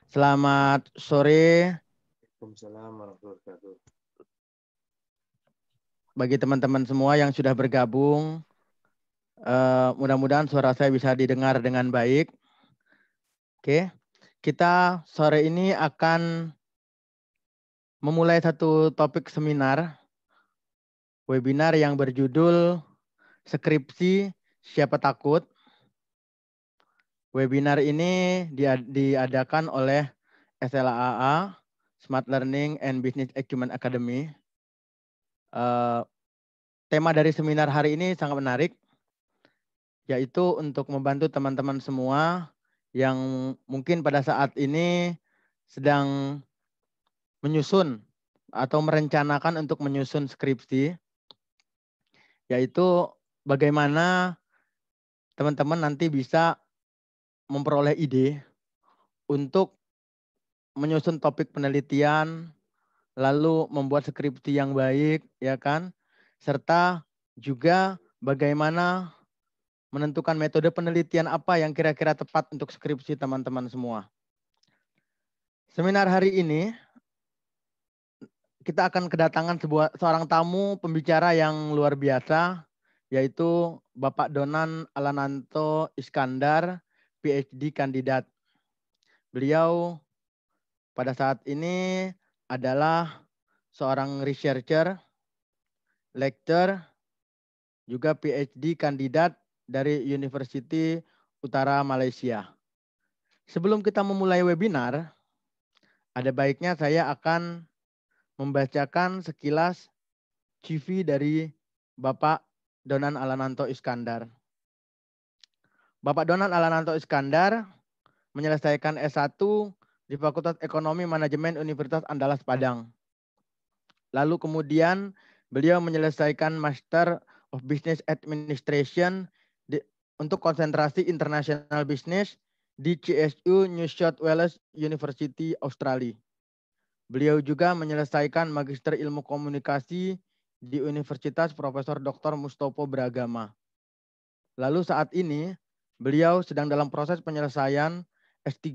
Selamat sore Waalaikumsalam warahmatullahi wabarakatuh. bagi teman-teman semua yang sudah bergabung. Mudah-mudahan suara saya bisa didengar dengan baik. Oke, kita sore ini akan memulai satu topik seminar, webinar yang berjudul Skripsi Siapa Takut. Webinar ini diadakan oleh SLAA, Smart Learning and Business Acumen Academy. Tema dari seminar hari ini sangat menarik, yaitu untuk membantu teman-teman semua yang mungkin pada saat ini sedang menyusun atau merencanakan untuk menyusun skripsi, yaitu bagaimana teman-teman nanti bisa memperoleh ide untuk menyusun topik penelitian, lalu membuat skripsi yang baik, ya kan? Serta juga bagaimana menentukan metode penelitian apa yang kira-kira tepat untuk skripsi teman-teman semua. Seminar hari ini kita akan kedatangan seorang tamu pembicara yang luar biasa, yaitu Bapak Donan Alananto Iskandar, PhD kandidat. Beliau pada saat ini adalah seorang researcher, lecturer, juga PhD kandidat dari University Utara Malaysia. Sebelum kita memulai webinar, ada baiknya saya akan membacakan sekilas CV dari Bapak Donan Alananto Iskandar. Bapak Donan Alananto Iskandar menyelesaikan S1 di Fakultas Ekonomi Manajemen Universitas Andalas Padang. Lalu kemudian beliau menyelesaikan Master of Business Administration untuk konsentrasi International Business di CSU New South Wales University Australia. Beliau juga menyelesaikan Magister Ilmu Komunikasi di Universitas Profesor Dr. Mustopo Beragama. Lalu saat ini beliau sedang dalam proses penyelesaian S3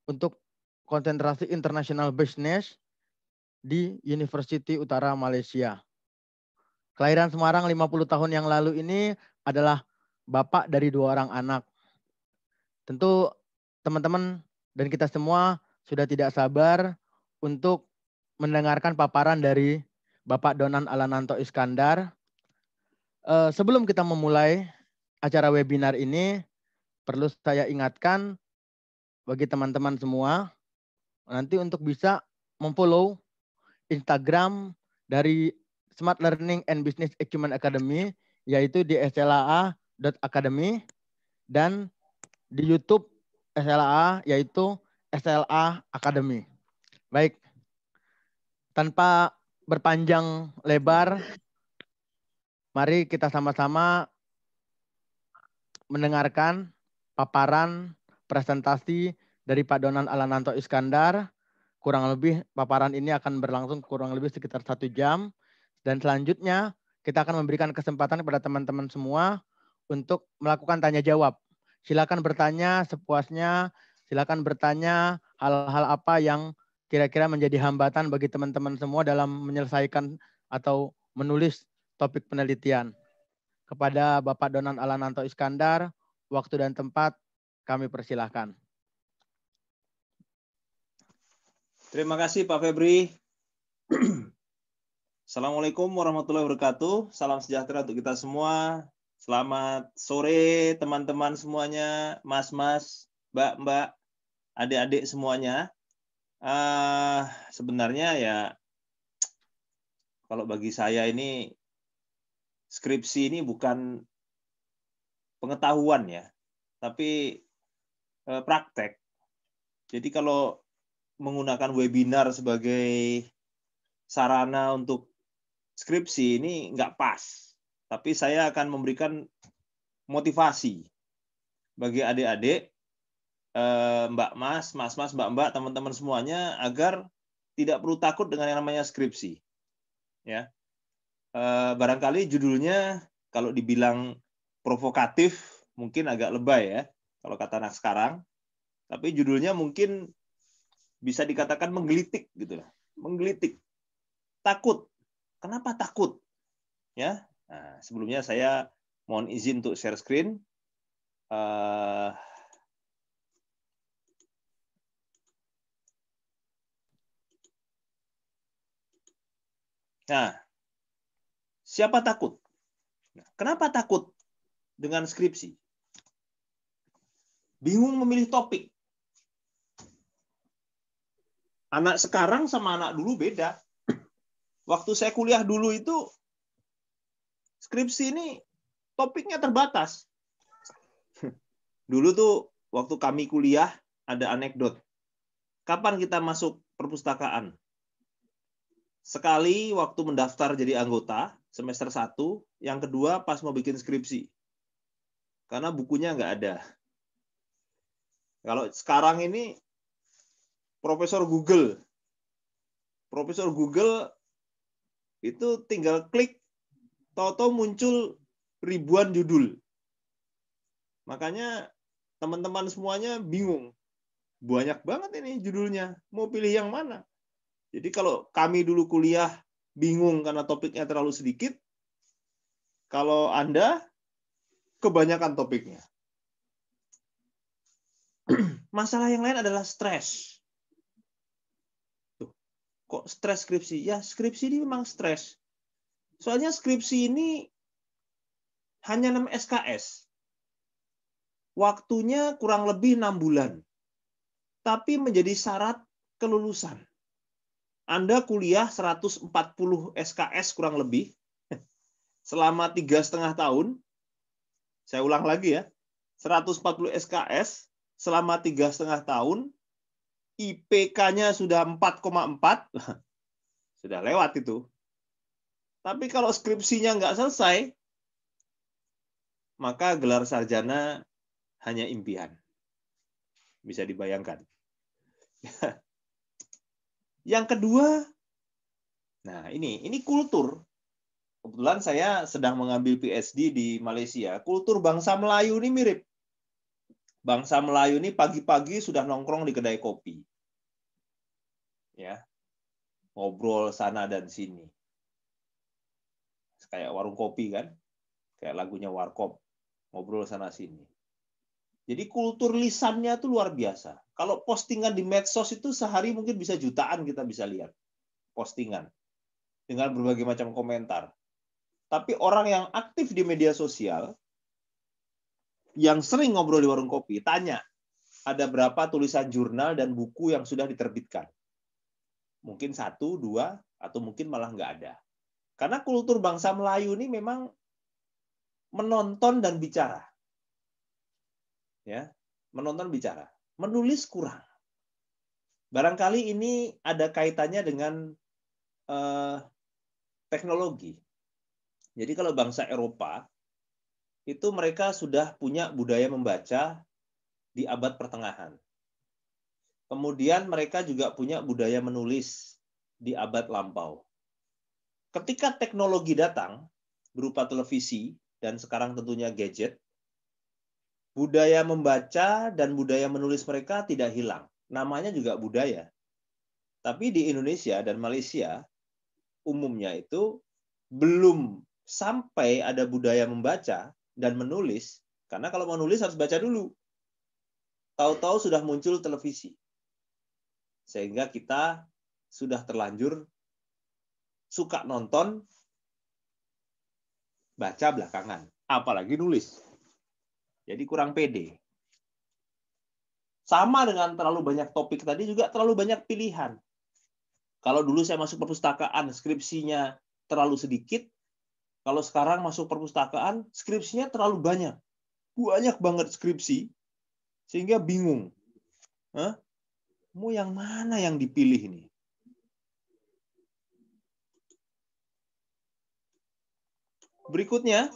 untuk konsentrasi International Business di University Utara Malaysia. Kelahiran Semarang 50 tahun yang lalu ini adalah bapak dari 2 orang anak. Tentu teman-teman dan kita semua sudah tidak sabar untuk mendengarkan paparan dari Bapak Donan Alananto Iskandar. Sebelum kita memulai acara webinar ini, perlu saya ingatkan bagi teman-teman semua, nanti untuk bisa memfollow Instagram dari Smart Learning and Business Acumen Academy, yaitu di slaa.academy, dan di YouTube SLA, yaitu SLA Academy. Baik, tanpa berpanjang lebar, mari kita sama-sama mendengarkan paparan presentasi dari Pak Donan Alananto Iskandar. Kurang lebih paparan ini akan berlangsung kurang lebih sekitar 1 jam. Dan selanjutnya kita akan memberikan kesempatan kepada teman-teman semua untuk melakukan tanya jawab. Silakan bertanya sepuasnya, silakan bertanya hal-hal apa yang kira-kira menjadi hambatan bagi teman-teman semua dalam menyelesaikan atau menulis topik penelitian. Kepada Bapak Donan Alananto Iskandar, waktu dan tempat kami persilahkan. Terima kasih Pak Febri. Assalamualaikum warahmatullahi wabarakatuh. Salam sejahtera untuk kita semua. Selamat sore teman-teman semuanya, mas-mas, mbak-mbak, adik-adik semuanya. Sebenarnya ya, kalau bagi saya ini skripsi ini bukan pengetahuan ya, tapi praktek. Jadi kalau menggunakan webinar sebagai sarana untuk skripsi ini nggak pas. Tapi saya akan memberikan motivasi bagi adik-adik, mbak mas, mbak-mbak, teman-teman semuanya agar tidak perlu takut dengan yang namanya skripsi. Ya, barangkali judulnya kalau dibilang provokatif mungkin agak lebay ya kalau kata anak sekarang. Tapi judulnya mungkin bisa dikatakan menggelitik gitu lah. Menggelitik. Takut. Kenapa takut? Ya. Nah, sebelumnya saya mohon izin untuk share screen. Nah, siapa takut? Kenapa takut dengan skripsi? Bingung memilih topik. Anak sekarang sama anak dulu beda. Waktu saya kuliah dulu itu, skripsi ini topiknya terbatas. Dulu tuh, waktu kami kuliah, ada anekdot. Kapan kita masuk perpustakaan? Sekali waktu mendaftar jadi anggota, semester 1, yang kedua pas mau bikin skripsi. Karena bukunya nggak ada. Kalau sekarang ini, Profesor Google itu tinggal klik, tahu-tahu muncul ribuan judul. Makanya teman-teman semuanya bingung. Banyak banget ini judulnya. Mau pilih yang mana? Jadi kalau kami dulu kuliah bingung karena topiknya terlalu sedikit, kalau Anda kebanyakan topiknya. Masalah yang lain adalah stres. Kok stres skripsi? Ya, skripsi ini memang stres. Soalnya skripsi ini hanya 6 SKS. Waktunya kurang lebih 6 bulan. Tapi menjadi syarat kelulusan. Anda kuliah 140 SKS kurang lebih selama 3,5 tahun. Saya ulang lagi ya. 140 SKS selama 3,5 tahun. IPK-nya sudah 4,4. Sudah lewat itu. Tapi kalau skripsinya nggak selesai, maka gelar sarjana hanya impian. Bisa dibayangkan. Yang kedua, nah ini kultur. Kebetulan saya sedang mengambil PhD di Malaysia. Kultur bangsa Melayu ini mirip. Bangsa Melayu ini pagi-pagi sudah nongkrong di kedai kopi. Ya. Ngobrol sana dan sini. Kayak warung kopi kan? Kayak lagunya Warkop. Ngobrol sana sini. Jadi kultur lisannya itu luar biasa. Kalau postingan di medsos itu sehari mungkin bisa jutaan kita bisa lihat. Postingan. Dengan berbagai macam komentar. Tapi orang yang aktif di media sosial, yang sering ngobrol di warung kopi, tanya, ada berapa tulisan jurnal dan buku yang sudah diterbitkan? Mungkin 1, 2, atau mungkin malah nggak ada. Karena kultur bangsa Melayu ini memang menonton dan bicara. Ya, menonton bicara. Menulis kurang. Barangkali ini ada kaitannya dengan teknologi. Jadi kalau bangsa Eropa, itu mereka sudah punya budaya membaca di abad pertengahan. Kemudian mereka juga punya budaya menulis di abad lampau. Ketika teknologi datang, berupa televisi, dan sekarang tentunya gadget, budaya membaca dan budaya menulis mereka tidak hilang. Namanya juga budaya. Tapi di Indonesia dan Malaysia, umumnya itu belum sampai ada budaya membaca dan menulis, karena kalau mau nulis harus baca dulu. Tahu-tahu sudah muncul televisi. Sehingga kita sudah terlanjur suka nonton, baca belakangan. Apalagi nulis. Jadi kurang pede. Sama dengan terlalu banyak topik tadi juga terlalu banyak pilihan. Kalau dulu saya masuk perpustakaan, skripsinya terlalu sedikit. Kalau sekarang masuk perpustakaan, skripsinya terlalu banyak. Banyak banget skripsi, sehingga bingung. Mau yang mana yang dipilih ini? Berikutnya,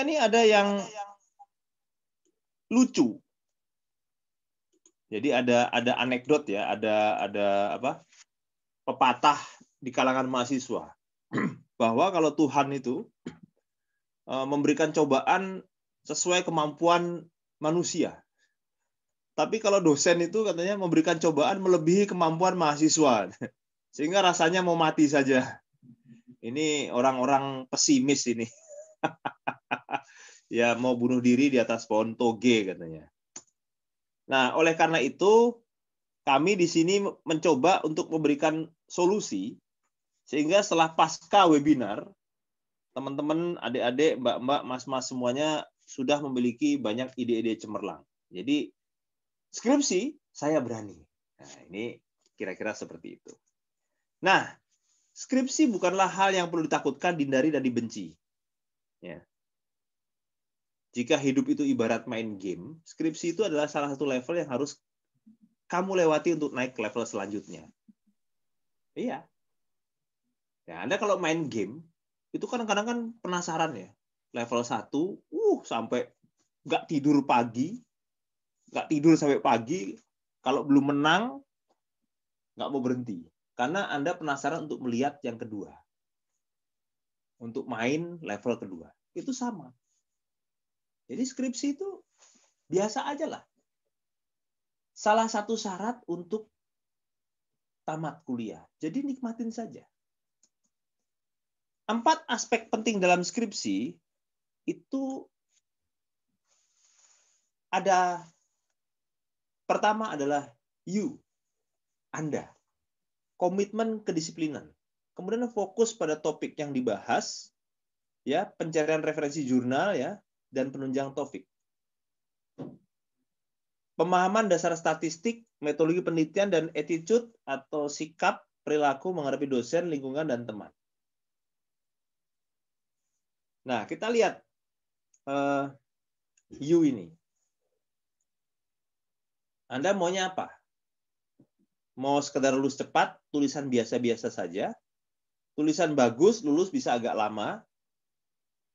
nih ada yang lucu. Jadi ada anekdot ya, ada apa? Pepatah di kalangan mahasiswa bahwa kalau Tuhan itu memberikan cobaan sesuai kemampuan manusia. Tapi kalau dosen itu katanya memberikan cobaan melebihi kemampuan mahasiswa. Sehingga rasanya mau mati saja. Ini orang-orang pesimis ini. Ya mau bunuh diri di atas pohon toge katanya. Nah, oleh karena itu kami di sini mencoba untuk memberikan solusi sehingga setelah pasca webinar teman-teman, adik-adik, mbak-mbak, mas-mas semuanya sudah memiliki banyak ide-ide cemerlang. Jadi skripsi saya berani. Nah, ini kira-kira seperti itu. Nah, skripsi bukanlah hal yang perlu ditakutkan, dihindari, dan dibenci. Ya. Jika hidup itu ibarat main game, skripsi itu adalah salah satu level yang harus kamu lewati untuk naik ke level selanjutnya. Iya. Ya, Anda kalau main game, itu kadang-kadang kan penasaran ya. Level 1, sampai nggak tidur sampai pagi. Kalau belum menang, nggak mau berhenti. Karena Anda penasaran untuk melihat yang kedua. Untuk main level kedua. Itu sama. Jadi skripsi itu biasa aja lah. Salah satu syarat untuk tamat kuliah. Jadi nikmatin saja. 4 aspek penting dalam skripsi itu ada. Pertama adalah Anda. Komitmen kedisiplinan. Kemudian fokus pada topik yang dibahas, ya, pencarian referensi jurnal, ya, dan penunjang topik. Pemahaman dasar statistik, metodologi penelitian, dan attitude atau sikap perilaku menghadapi dosen, lingkungan, dan teman. Nah, kita lihat ini. Anda maunya apa? Mau sekedar lulus cepat, tulisan biasa-biasa saja. Tulisan bagus, lulus bisa agak lama.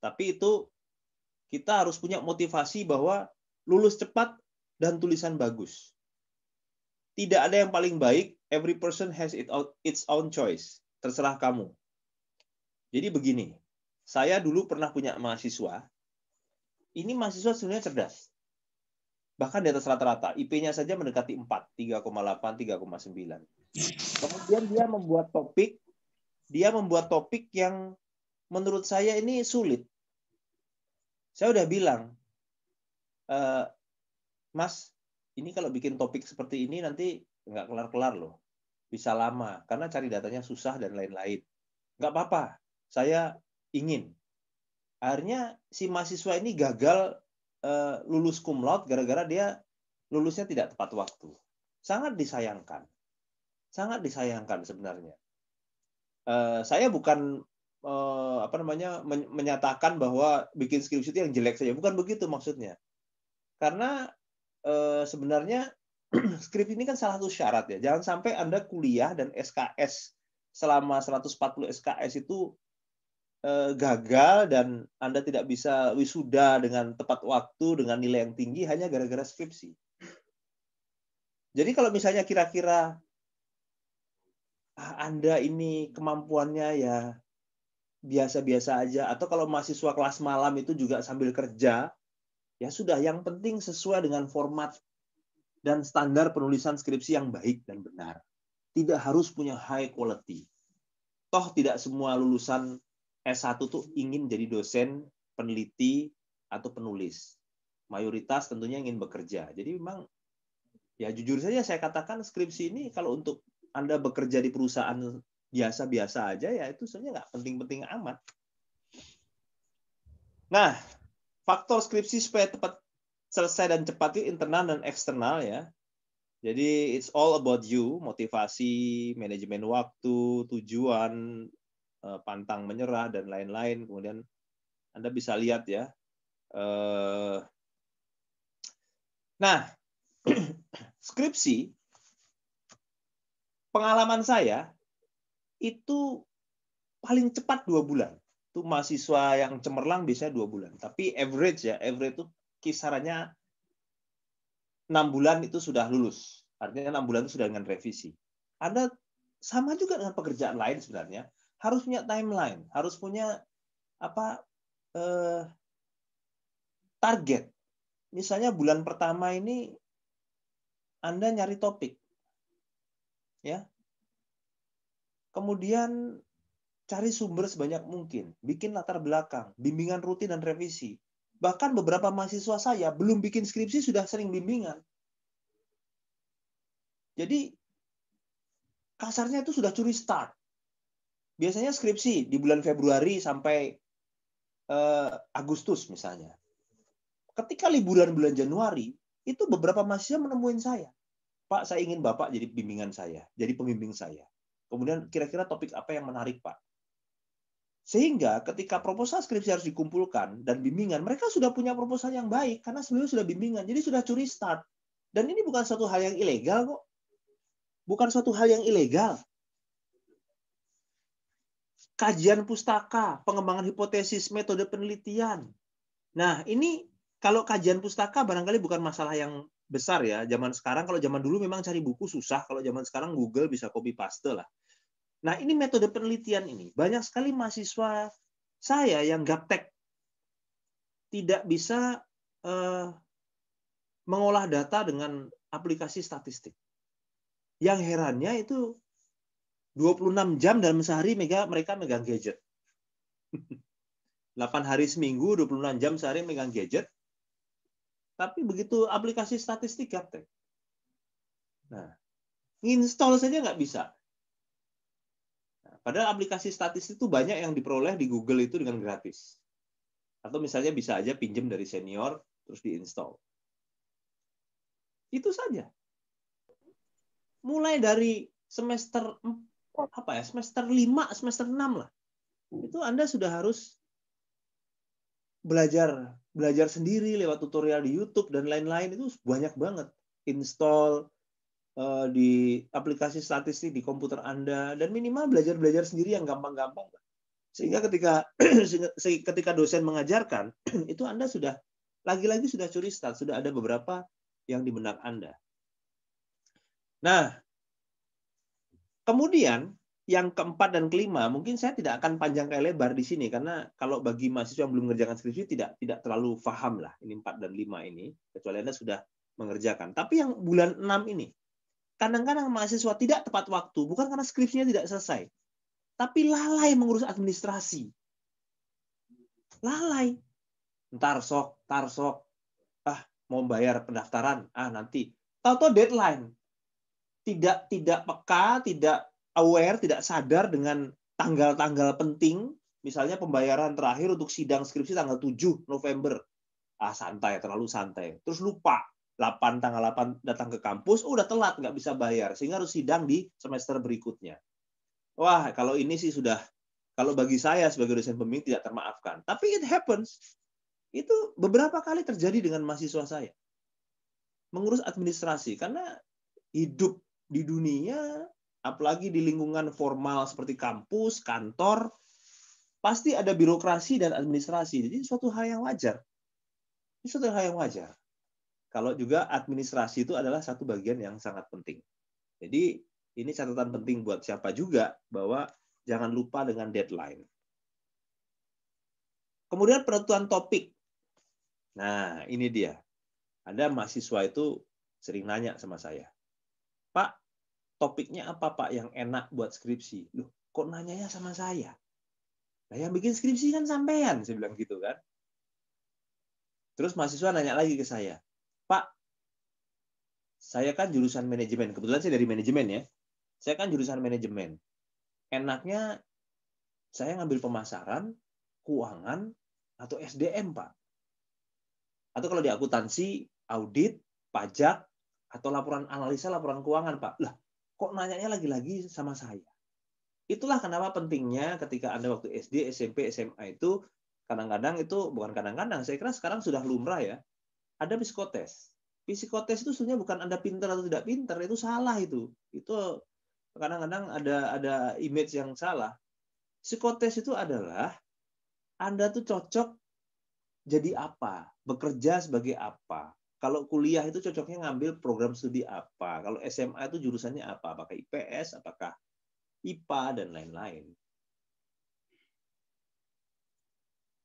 Tapi itu kita harus punya motivasi bahwa lulus cepat dan tulisan bagus. Tidak ada yang paling baik, every person has its own choice. Terserah kamu. Jadi begini, saya dulu pernah punya mahasiswa, ini mahasiswa sebenarnya cerdas. Bahkan di atas rata-rata, IP-nya saja mendekati 4, 3,8, 3,9. Kemudian dia membuat topik yang menurut saya ini sulit. Saya udah bilang, Mas, ini kalau bikin topik seperti ini nanti nggak kelar-kelar loh. Bisa lama, karena cari datanya susah dan lain-lain. Nggak apa-apa, saya ingin. Akhirnya si mahasiswa ini gagal lulus cum laude gara-gara dia lulusnya tidak tepat waktu. Sangat disayangkan. Sangat disayangkan sebenarnya. Saya bukan menyatakan bahwa bikin skripsi itu yang jelek saja. Bukan begitu maksudnya. Karena sebenarnya skripsi ini kan salah satu syarat ya. Jangan sampai Anda kuliah dan SKS selama 140 SKS itu gagal dan Anda tidak bisa wisuda dengan tepat waktu, dengan nilai yang tinggi hanya gara-gara skripsi. Jadi kalau misalnya kira-kira Anda ini kemampuannya ya biasa-biasa aja, atau kalau mahasiswa kelas malam itu juga sambil kerja, ya sudah, yang penting sesuai dengan format dan standar penulisan skripsi yang baik dan benar. Tidak harus punya high quality. Toh tidak semua lulusan S1 tuh ingin jadi dosen, peneliti, atau penulis. Mayoritas tentunya ingin bekerja. Jadi memang, ya jujur saja saya katakan skripsi ini kalau untuk Anda bekerja di perusahaan biasa-biasa aja, ya itu sebenarnya nggak penting-penting amat. Nah, faktor skripsi supaya tepat selesai dan cepat itu internal dan eksternal ya. Jadi it's all about you, motivasi, manajemen waktu, tujuan, pantang menyerah, dan lain-lain. Kemudian Anda bisa lihat ya. Nah, skripsi, pengalaman saya, itu paling cepat 2 bulan. Itu mahasiswa yang cemerlang biasanya 2 bulan. Tapi average itu kisarannya 6 bulan itu sudah lulus. Artinya 6 bulan itu sudah dengan revisi. Anda sama juga dengan pekerjaan lain sebenarnya. Harus punya timeline, harus punya target. Misalnya bulan pertama ini Anda nyari topik. Ya. Kemudian cari sumber sebanyak mungkin, bikin latar belakang, bimbingan rutin dan revisi. Bahkan beberapa mahasiswa saya belum bikin skripsi sudah sering bimbingan. Jadi kasarnya itu sudah curi start. Biasanya skripsi di bulan Februari sampai Agustus misalnya. Ketika liburan bulan Januari, itu beberapa mahasiswa menemuin saya. Pak, saya ingin Bapak jadi bimbingan saya, jadi pembimbing saya. Kemudian kira-kira topik apa yang menarik, Pak? Sehingga ketika proposal skripsi harus dikumpulkan dan bimbingan, mereka sudah punya proposal yang baik karena sebelumnya sudah bimbingan. Jadi sudah curi start. Dan ini bukan suatu hal yang ilegal kok. Bukan suatu hal yang ilegal. Kajian pustaka, pengembangan hipotesis, metode penelitian. Nah, ini kalau kajian pustaka barangkali bukan masalah yang besar ya. Zaman sekarang, kalau zaman dulu memang cari buku susah. Kalau zaman sekarang Google bisa copy paste lah. Nah, ini metode penelitian ini. Banyak sekali mahasiswa saya yang gaptek tidak bisa mengolah data dengan aplikasi statistik. Yang herannya itu 26 jam dalam sehari mereka megang gadget. 8 hari seminggu, 26 jam sehari megang gadget. Tapi begitu aplikasi statistik gaptek. Nah, install saja nggak bisa. Nah, padahal aplikasi statistik itu banyak yang diperoleh di Google itu dengan gratis. Atau misalnya bisa aja pinjam dari senior, terus diinstal. Itu saja. Mulai dari semester semester 5, semester 6 lah. Itu Anda sudah harus belajar sendiri lewat tutorial di YouTube dan lain-lain, itu banyak banget. Install di aplikasi statistik di komputer Anda, dan minimal belajar sendiri yang gampang-gampang. Sehingga ketika dosen mengajarkan, itu Anda sudah lagi-lagi sudah curi start, sudah ada beberapa yang di benak Anda. Nah, kemudian yang keempat dan kelima, mungkin saya tidak akan panjang kali lebar di sini, karena kalau bagi mahasiswa yang belum mengerjakan skripsi tidak terlalu paham lah ini 4 dan 5 ini, kecuali Anda sudah mengerjakan. Tapi yang bulan 6 ini, kadang-kadang mahasiswa tidak tepat waktu, bukan karena skripsinya tidak selesai, tapi lalai mengurus administrasi. Lalai. Ntar sok, mau bayar pendaftaran, nanti. Tahu-tahu deadline. Tidak peka, tidak aware, tidak sadar dengan tanggal-tanggal penting. Misalnya pembayaran terakhir untuk sidang skripsi tanggal 7 November. Santai, terlalu santai. Terus lupa. Tanggal 8 datang ke kampus, udah telat, nggak bisa bayar. Sehingga harus sidang di semester berikutnya. Wah, kalau ini sih sudah, kalau bagi saya sebagai dosen pembimbing tidak termaafkan. Tapi it happens. Itu beberapa kali terjadi dengan mahasiswa saya. Mengurus administrasi, karena hidup di dunia, apalagi di lingkungan formal seperti kampus, kantor, pasti ada birokrasi dan administrasi. Jadi suatu hal yang wajar. Ini suatu hal yang wajar. Kalau juga administrasi itu adalah satu bagian yang sangat penting. Jadi ini catatan penting buat siapa juga, bahwa jangan lupa dengan deadline. Kemudian penentuan topik. Nah, ini dia. Ada mahasiswa itu sering nanya sama saya, Pak, topiknya apa Pak yang enak buat skripsi? Loh, kok nanyanya sama saya? Nah, yang bikin skripsi kan sampean, saya bilang gitu kan. Terus mahasiswa nanya lagi ke saya, Pak, saya kan jurusan manajemen. Kebetulan saya dari manajemen ya. Saya kan jurusan manajemen. Enaknya saya ngambil pemasaran, keuangan, atau SDM, Pak. Atau kalau di akuntansi, audit, pajak, atau laporan analisa, laporan keuangan, Pak. Lah, kok nanyanya lagi-lagi sama saya? Itulah kenapa pentingnya ketika Anda waktu SD, SMP, SMA itu, kadang-kadang itu, bukan kadang-kadang, saya kira sekarang sudah lumrah ya, ada psikotes. Psikotes itu sebenarnya bukan Anda pintar atau tidak pintar, itu salah itu. Itu kadang-kadang ada image yang salah. Psikotes itu adalah Anda tuh cocok jadi apa, bekerja sebagai apa, Kalau kuliah itu cocoknya ngambil program studi apa? Kalau SMA itu jurusannya apa? Apakah IPS, apakah IPA, dan lain-lain.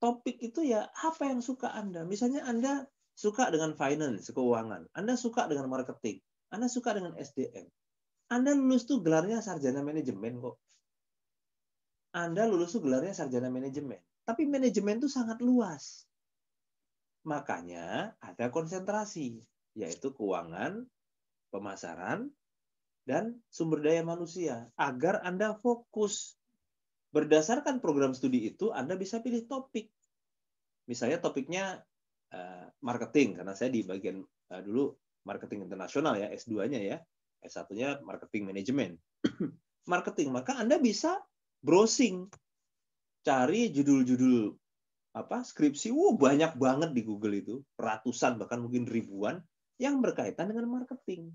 Topik itu ya apa yang suka Anda. Misalnya Anda suka dengan finance, keuangan. Anda suka dengan marketing. Anda suka dengan SDM. Anda lulus tuh gelarnya sarjana manajemen kok. Anda lulus tuh gelarnya sarjana manajemen. Tapi manajemen itu sangat luas. Makanya ada konsentrasi, yaitu keuangan, pemasaran, dan sumber daya manusia. Agar Anda fokus. Berdasarkan program studi itu, Anda bisa pilih topik. Misalnya topiknya marketing, karena saya di bagian dulu marketing internasional ya, S2-nya ya. S1-nya marketing manajemen. Marketing, maka Anda bisa browsing. Cari judul-judul skripsi, banyak banget di Google itu. Ratusan, bahkan mungkin ribuan yang berkaitan dengan marketing.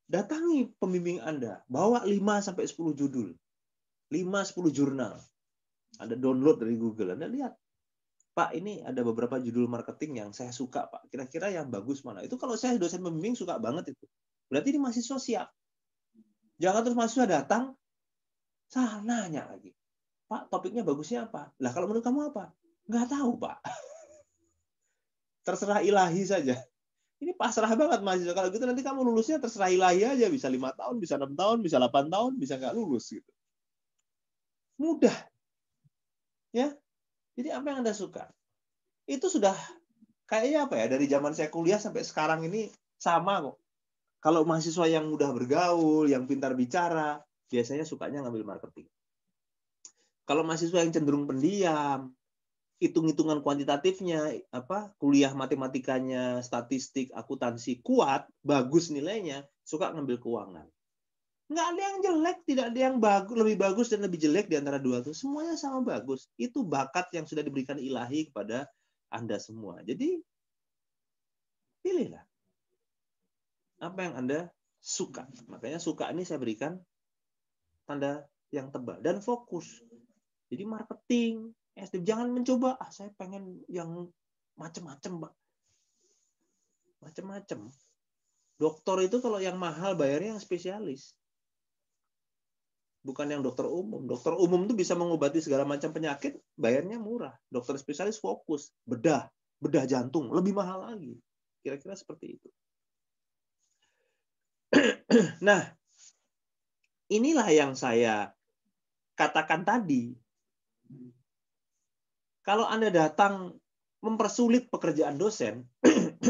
Datangi pembimbing Anda, bawa 5-10 judul. 5-10 jurnal. Anda download dari Google, Anda lihat. Pak, ini ada beberapa judul marketing yang saya suka, Pak. Kira-kira yang bagus mana? Itu kalau saya dosen pembimbing suka banget itu. Berarti ini mahasiswa siap. Jangan terus mahasiswa datang, saya nanya lagi. Pak, topiknya bagusnya apa? Lah, kalau menurut kamu apa? Nggak tahu, Pak. Terserah ilahi saja. Ini pasrah banget mahasiswa. Kalau gitu nanti kamu lulusnya terserah ilahi aja. Bisa 5 tahun, bisa 6 tahun, bisa 8 tahun, bisa nggak lulus. Gitu. Mudah. Ya. Jadi apa yang Anda suka? Itu sudah kayaknya apa ya, dari zaman saya kuliah sampai sekarang ini sama kok. Kalau mahasiswa yang mudah bergaul, yang pintar bicara, biasanya sukanya ngambil marketing. Kalau mahasiswa yang cenderung pendiam, hitung-hitungan kuantitatifnya, kuliah matematikanya, statistik, akuntansi kuat, bagus nilainya, suka ngambil keuangan. Nggak ada yang jelek, tidak ada yang bagus, lebih bagus dan lebih jelek di antara dua itu. Semuanya sama bagus. Itu bakat yang sudah diberikan ilahi kepada Anda semua. Jadi, pilihlah apa yang Anda suka. Makanya suka ini saya berikan tanda yang tebal. Dan fokus. Jadi marketing, jangan mencoba, saya pengen yang macam-macam, Pak. Macam-macam. Dokter itu kalau yang mahal bayarnya yang spesialis. Bukan yang dokter umum. Dokter umum itu bisa mengobati segala macam penyakit, bayarnya murah. Dokter spesialis fokus, bedah jantung, lebih mahal lagi. Kira-kira seperti itu. Nah, inilah yang saya katakan tadi. Kalau Anda datang mempersulit pekerjaan dosen,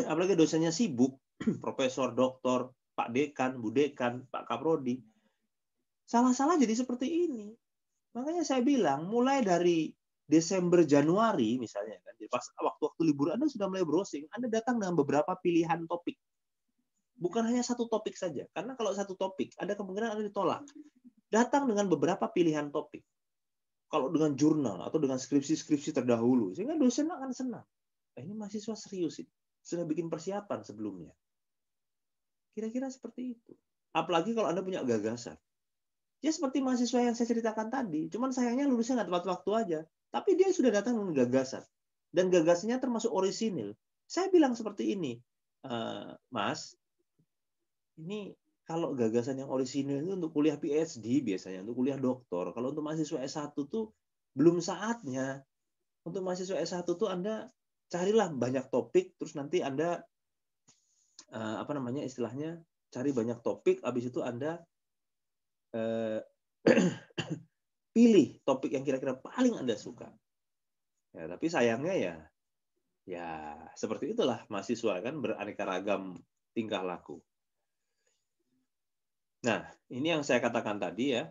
apalagi dosennya sibuk, profesor, doktor, Pak Dekan, Bu Dekan, Pak Kaprodi, salah-salah jadi seperti ini. Makanya saya bilang, mulai dari Desember, Januari misalnya, kan, pas waktu-waktu libur Anda sudah mulai browsing, Anda datang dengan beberapa pilihan topik. Bukan hanya satu topik saja. Karena kalau satu topik, ada kemungkinan Anda ditolak. Datang dengan beberapa pilihan topik. Kalau dengan jurnal atau dengan skripsi-skripsi terdahulu, sehingga dosen akan senang. Ini mahasiswa serius ini. Sudah bikin persiapan sebelumnya. Kira-kira seperti itu. Apalagi kalau Anda punya gagasan. Ya seperti mahasiswa yang saya ceritakan tadi. Cuman sayangnya lulusnya nggak tepat waktu aja. Tapi dia sudah datang dengan gagasan. Dan gagasannya termasuk orisinil. Saya bilang seperti ini. Mas, ini kalau gagasan yang orisinil itu untuk kuliah PhD biasanya. Untuk kuliah doktor. Kalau untuk mahasiswa S1 tuh belum saatnya. Untuk mahasiswa S1 tuh Anda carilah banyak topik. Terus nanti Anda istilahnya cari banyak topik. Habis itu Anda pilih topik yang kira-kira paling Anda suka. Ya, tapi sayangnya ya seperti itulah mahasiswa kan, beraneka ragam tingkah laku. Nah, ini yang saya katakan tadi ya,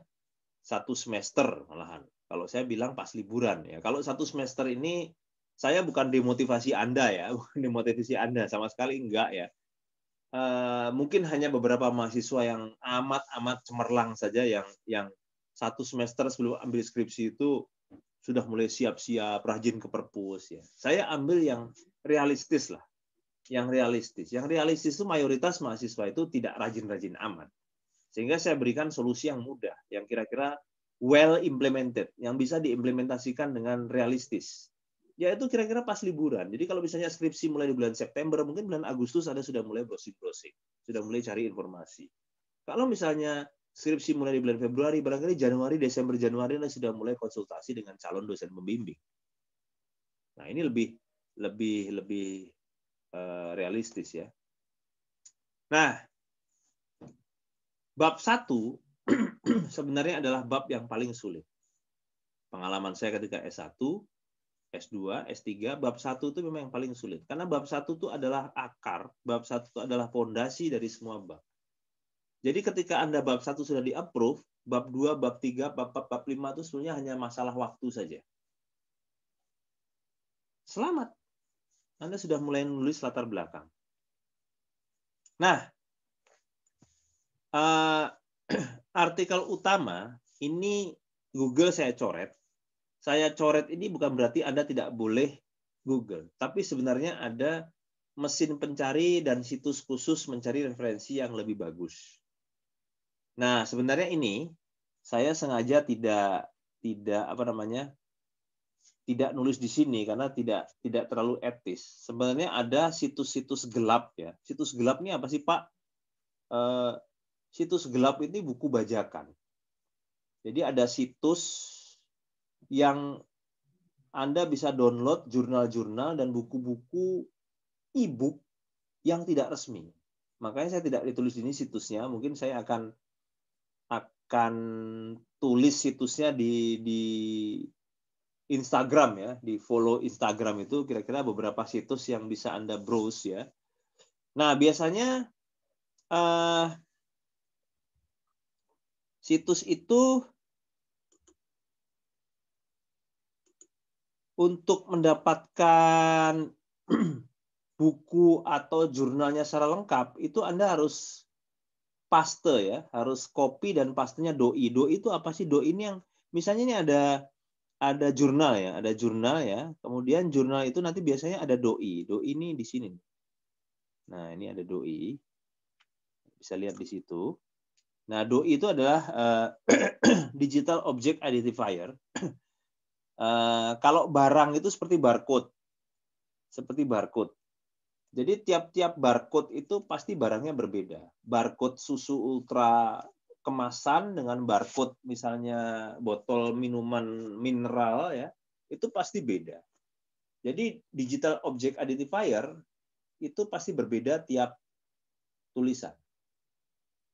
1 semester malahan. Kalau saya bilang pas liburan ya. Kalau 1 semester ini saya bukan demotivasi Anda ya, bukan demotivasi Anda sama sekali enggak ya. Mungkin hanya beberapa mahasiswa yang amat cemerlang saja yang 1 semester sebelum ambil skripsi itu sudah mulai siap-siap rajin ke perpus ya. Saya ambil yang realistis lah. Yang realistis itu mayoritas mahasiswa itu tidak rajin-rajin amat. Sehingga saya berikan solusi yang mudah, yang kira-kira well implemented, yang bisa diimplementasikan dengan realistis. ya itu kira-kira pas liburan. Jadi kalau misalnya skripsi mulai di bulan September, mungkin bulan Agustus Anda sudah mulai browsing-browsing, sudah mulai cari informasi. Kalau misalnya skripsi mulai di bulan Februari, barangkali Januari, Desember, Januari Anda sudah mulai konsultasi dengan calon dosen pembimbing. Nah, ini lebih realistis ya. Nah, bab 1 sebenarnya adalah bab yang paling sulit. Pengalaman saya ketika S1, S2, S3, bab 1 itu memang yang paling sulit. Karena bab 1 itu adalah akar, bab 1 itu adalah fondasi dari semua bab. Jadi ketika Anda bab 1 sudah di-approve, bab 2, bab 3, bab 4, bab 5 itu sebenarnya hanya masalah waktu saja. Selamat. Anda sudah mulai menulis latar belakang. Nah, artikel utama ini Google saya coret. Saya coret ini bukan berarti Anda tidak boleh Google, tapi sebenarnya ada mesin pencari dan situs khusus mencari referensi yang lebih bagus. Nah, sebenarnya ini saya sengaja tidak tidak nulis di sini karena tidak terlalu etis. Sebenarnya ada situs-situs gelap ya. Situs gelap ini apa sih, Pak? Situs gelap ini buku bajakan. Jadi ada situs yang Anda bisa download jurnal-jurnal dan buku-buku e-book yang tidak resmi. Makanya saya tidak ditulis di sini situsnya. Mungkin saya akan tulis situsnya di Instagram ya, di follow Instagram itu kira-kira beberapa situs yang bisa Anda browse ya. Nah, biasanya situs itu untuk mendapatkan buku atau jurnalnya secara lengkap, itu Anda harus paste ya, harus copy dan pastenya doi. Doi itu apa sih? Doi ini yang misalnya ini ada jurnal ya, ada jurnal ya. Kemudian jurnal itu nanti biasanya ada doi. Doi ini di sini. Nah, ini ada doi. Bisa lihat di situ. Nah, doi itu adalah digital object identifier. Kalau barang itu seperti barcode. Seperti barcode. Jadi tiap-tiap barcode itu pasti barangnya berbeda. Barcode susu ultra kemasan dengan barcode misalnya botol minuman mineral ya, itu pasti beda. Jadi digital object identifier itu pasti berbeda tiap tulisan.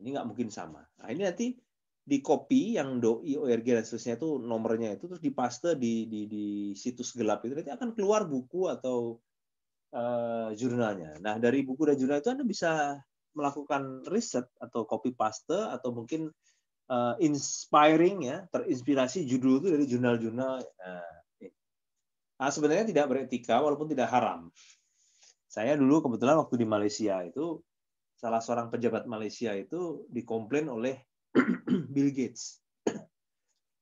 Ini nggak mungkin sama. Nah, ini nanti di copy yang doi, ORG dan seterusnya itu nomornya itu terus dipaste di situs gelap itu nanti akan keluar buku atau jurnalnya. Nah, dari buku dan jurnal itu Anda bisa melakukan riset atau copy paste atau mungkin inspiring ya, terinspirasi judul itu dari jurnal-jurnal. Nah, sebenarnya tidak beretika walaupun tidak haram. Saya dulu kebetulan waktu di Malaysia itu salah seorang pejabat Malaysia itu dikomplain oleh Bill Gates.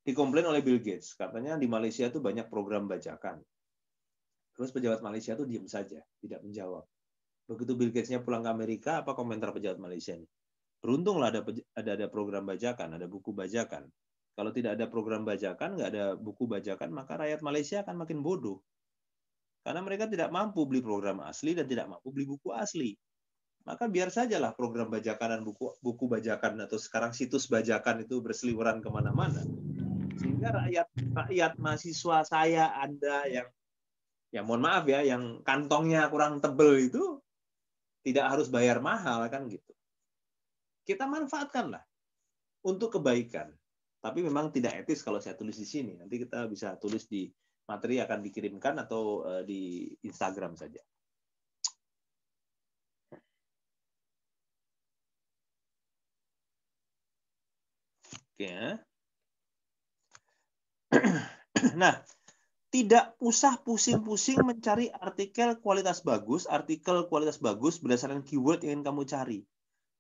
Dikomplain oleh Bill Gates, katanya di Malaysia itu banyak program bajakan. Terus pejabat Malaysia itu diam saja, tidak menjawab. Begitu Bill Gates-nya pulang ke Amerika, apa komentar pejabat Malaysia ini? Beruntunglah ada program bajakan, ada buku bajakan. Kalau tidak ada program bajakan, nggak ada buku bajakan, maka rakyat Malaysia akan makin bodoh. Karena mereka tidak mampu beli program asli dan tidak mampu beli buku asli. Maka biar sajalah program bajakan dan buku bajakan atau sekarang situs bajakan itu berseliweran kemana-mana. Sehingga rakyat mahasiswa saya, Anda yang ya mohon maaf ya, yang kantongnya kurang tebel itu tidak harus bayar mahal kan gitu. Kita manfaatkanlah untuk kebaikan. Tapi memang tidak etis kalau saya tulis di sini. Nanti kita bisa tulis di materi akan dikirimkan atau di Instagram saja. Oke. Nah, tidak usah pusing-pusing mencari artikel kualitas bagus berdasarkan keyword yang ingin kamu cari.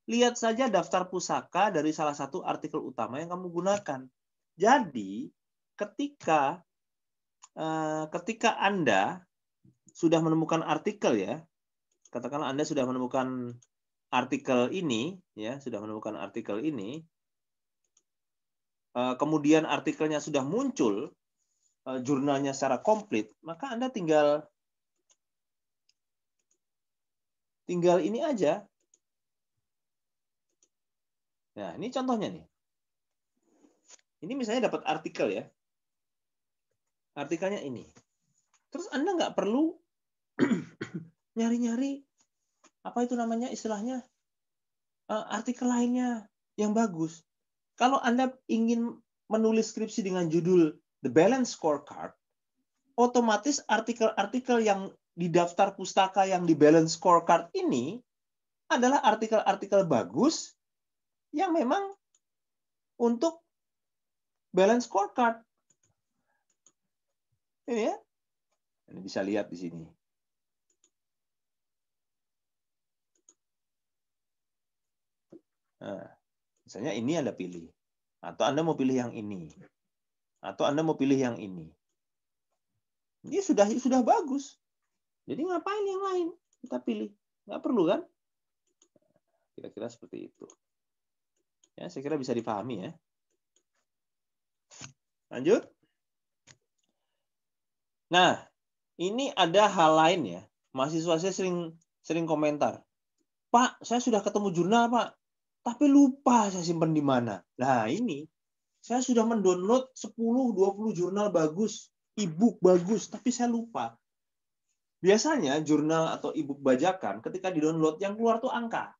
Lihat saja daftar pusaka dari salah satu artikel utama yang kamu gunakan. Jadi, ketika Anda sudah menemukan artikel ya, katakanlah Anda sudah menemukan artikel ini, kemudian artikelnya sudah muncul, jurnalnya secara komplit, maka Anda tinggal ini aja. Nah, ini contohnya nih. Ini misalnya dapat artikel ya. Artikelnya ini. Terus Anda nggak perlu nyari-nyari apa itu namanya istilahnya artikel lainnya yang bagus. Kalau Anda ingin menulis skripsi dengan judul The Balance Scorecard, otomatis artikel-artikel yang di daftar pustaka yang di Balance Scorecard ini adalah artikel-artikel bagus yang memang untuk Balance Scorecard. Ini ya. Ini bisa lihat di sini. Nah, misalnya ini Anda pilih. Atau Anda mau pilih yang ini. Atau Anda mau pilih yang ini. Ini sudah bagus. Jadi ngapain yang lain? Kita pilih. Nggak perlu kan? Kira-kira seperti itu. Ya, saya kira bisa dipahami ya. Lanjut. Nah, ini ada hal lain ya. Mahasiswa saya sering komentar. Pak, saya sudah ketemu jurnal, Pak. Tapi lupa saya simpan di mana. Nah, ini. Saya sudah mendownload 10-20 jurnal bagus. E-book bagus. Tapi saya lupa. Biasanya jurnal atau e-book bajakan ketika di-download yang keluar tuh angka.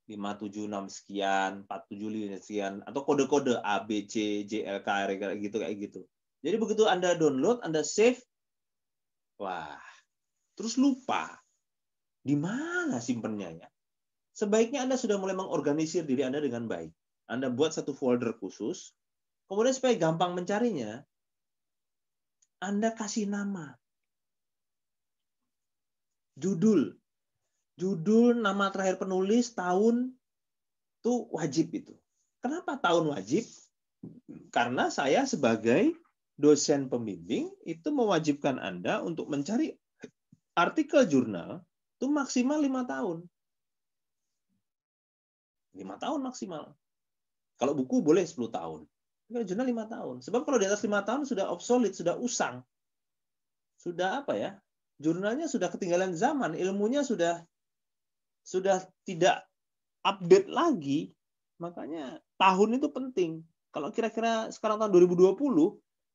576 sekian, 475 sekian, atau kode-kode A, B, C, J, L, K, R, kayak gitu. Jadi begitu Anda download, Anda save, wah, terus lupa. Di mana simpennya ya? Sebaiknya Anda sudah mulai mengorganisir diri Anda dengan baik. Anda buat satu folder khusus, kemudian supaya gampang mencarinya, Anda kasih nama. Judul, nama terakhir penulis, tahun, itu wajib itu. Kenapa tahun wajib? Karena saya sebagai dosen pembimbing itu mewajibkan Anda untuk mencari artikel jurnal itu maksimal 5 tahun. 5 tahun maksimal. Kalau buku boleh 10 tahun. Kalau jurnal 5 tahun. Sebab kalau di atas 5 tahun sudah obsolete, sudah usang. Sudah apa ya? Jurnalnya sudah ketinggalan zaman, ilmunya sudah tidak update lagi. Makanya tahun itu penting. Kalau kira-kira sekarang tahun 2020,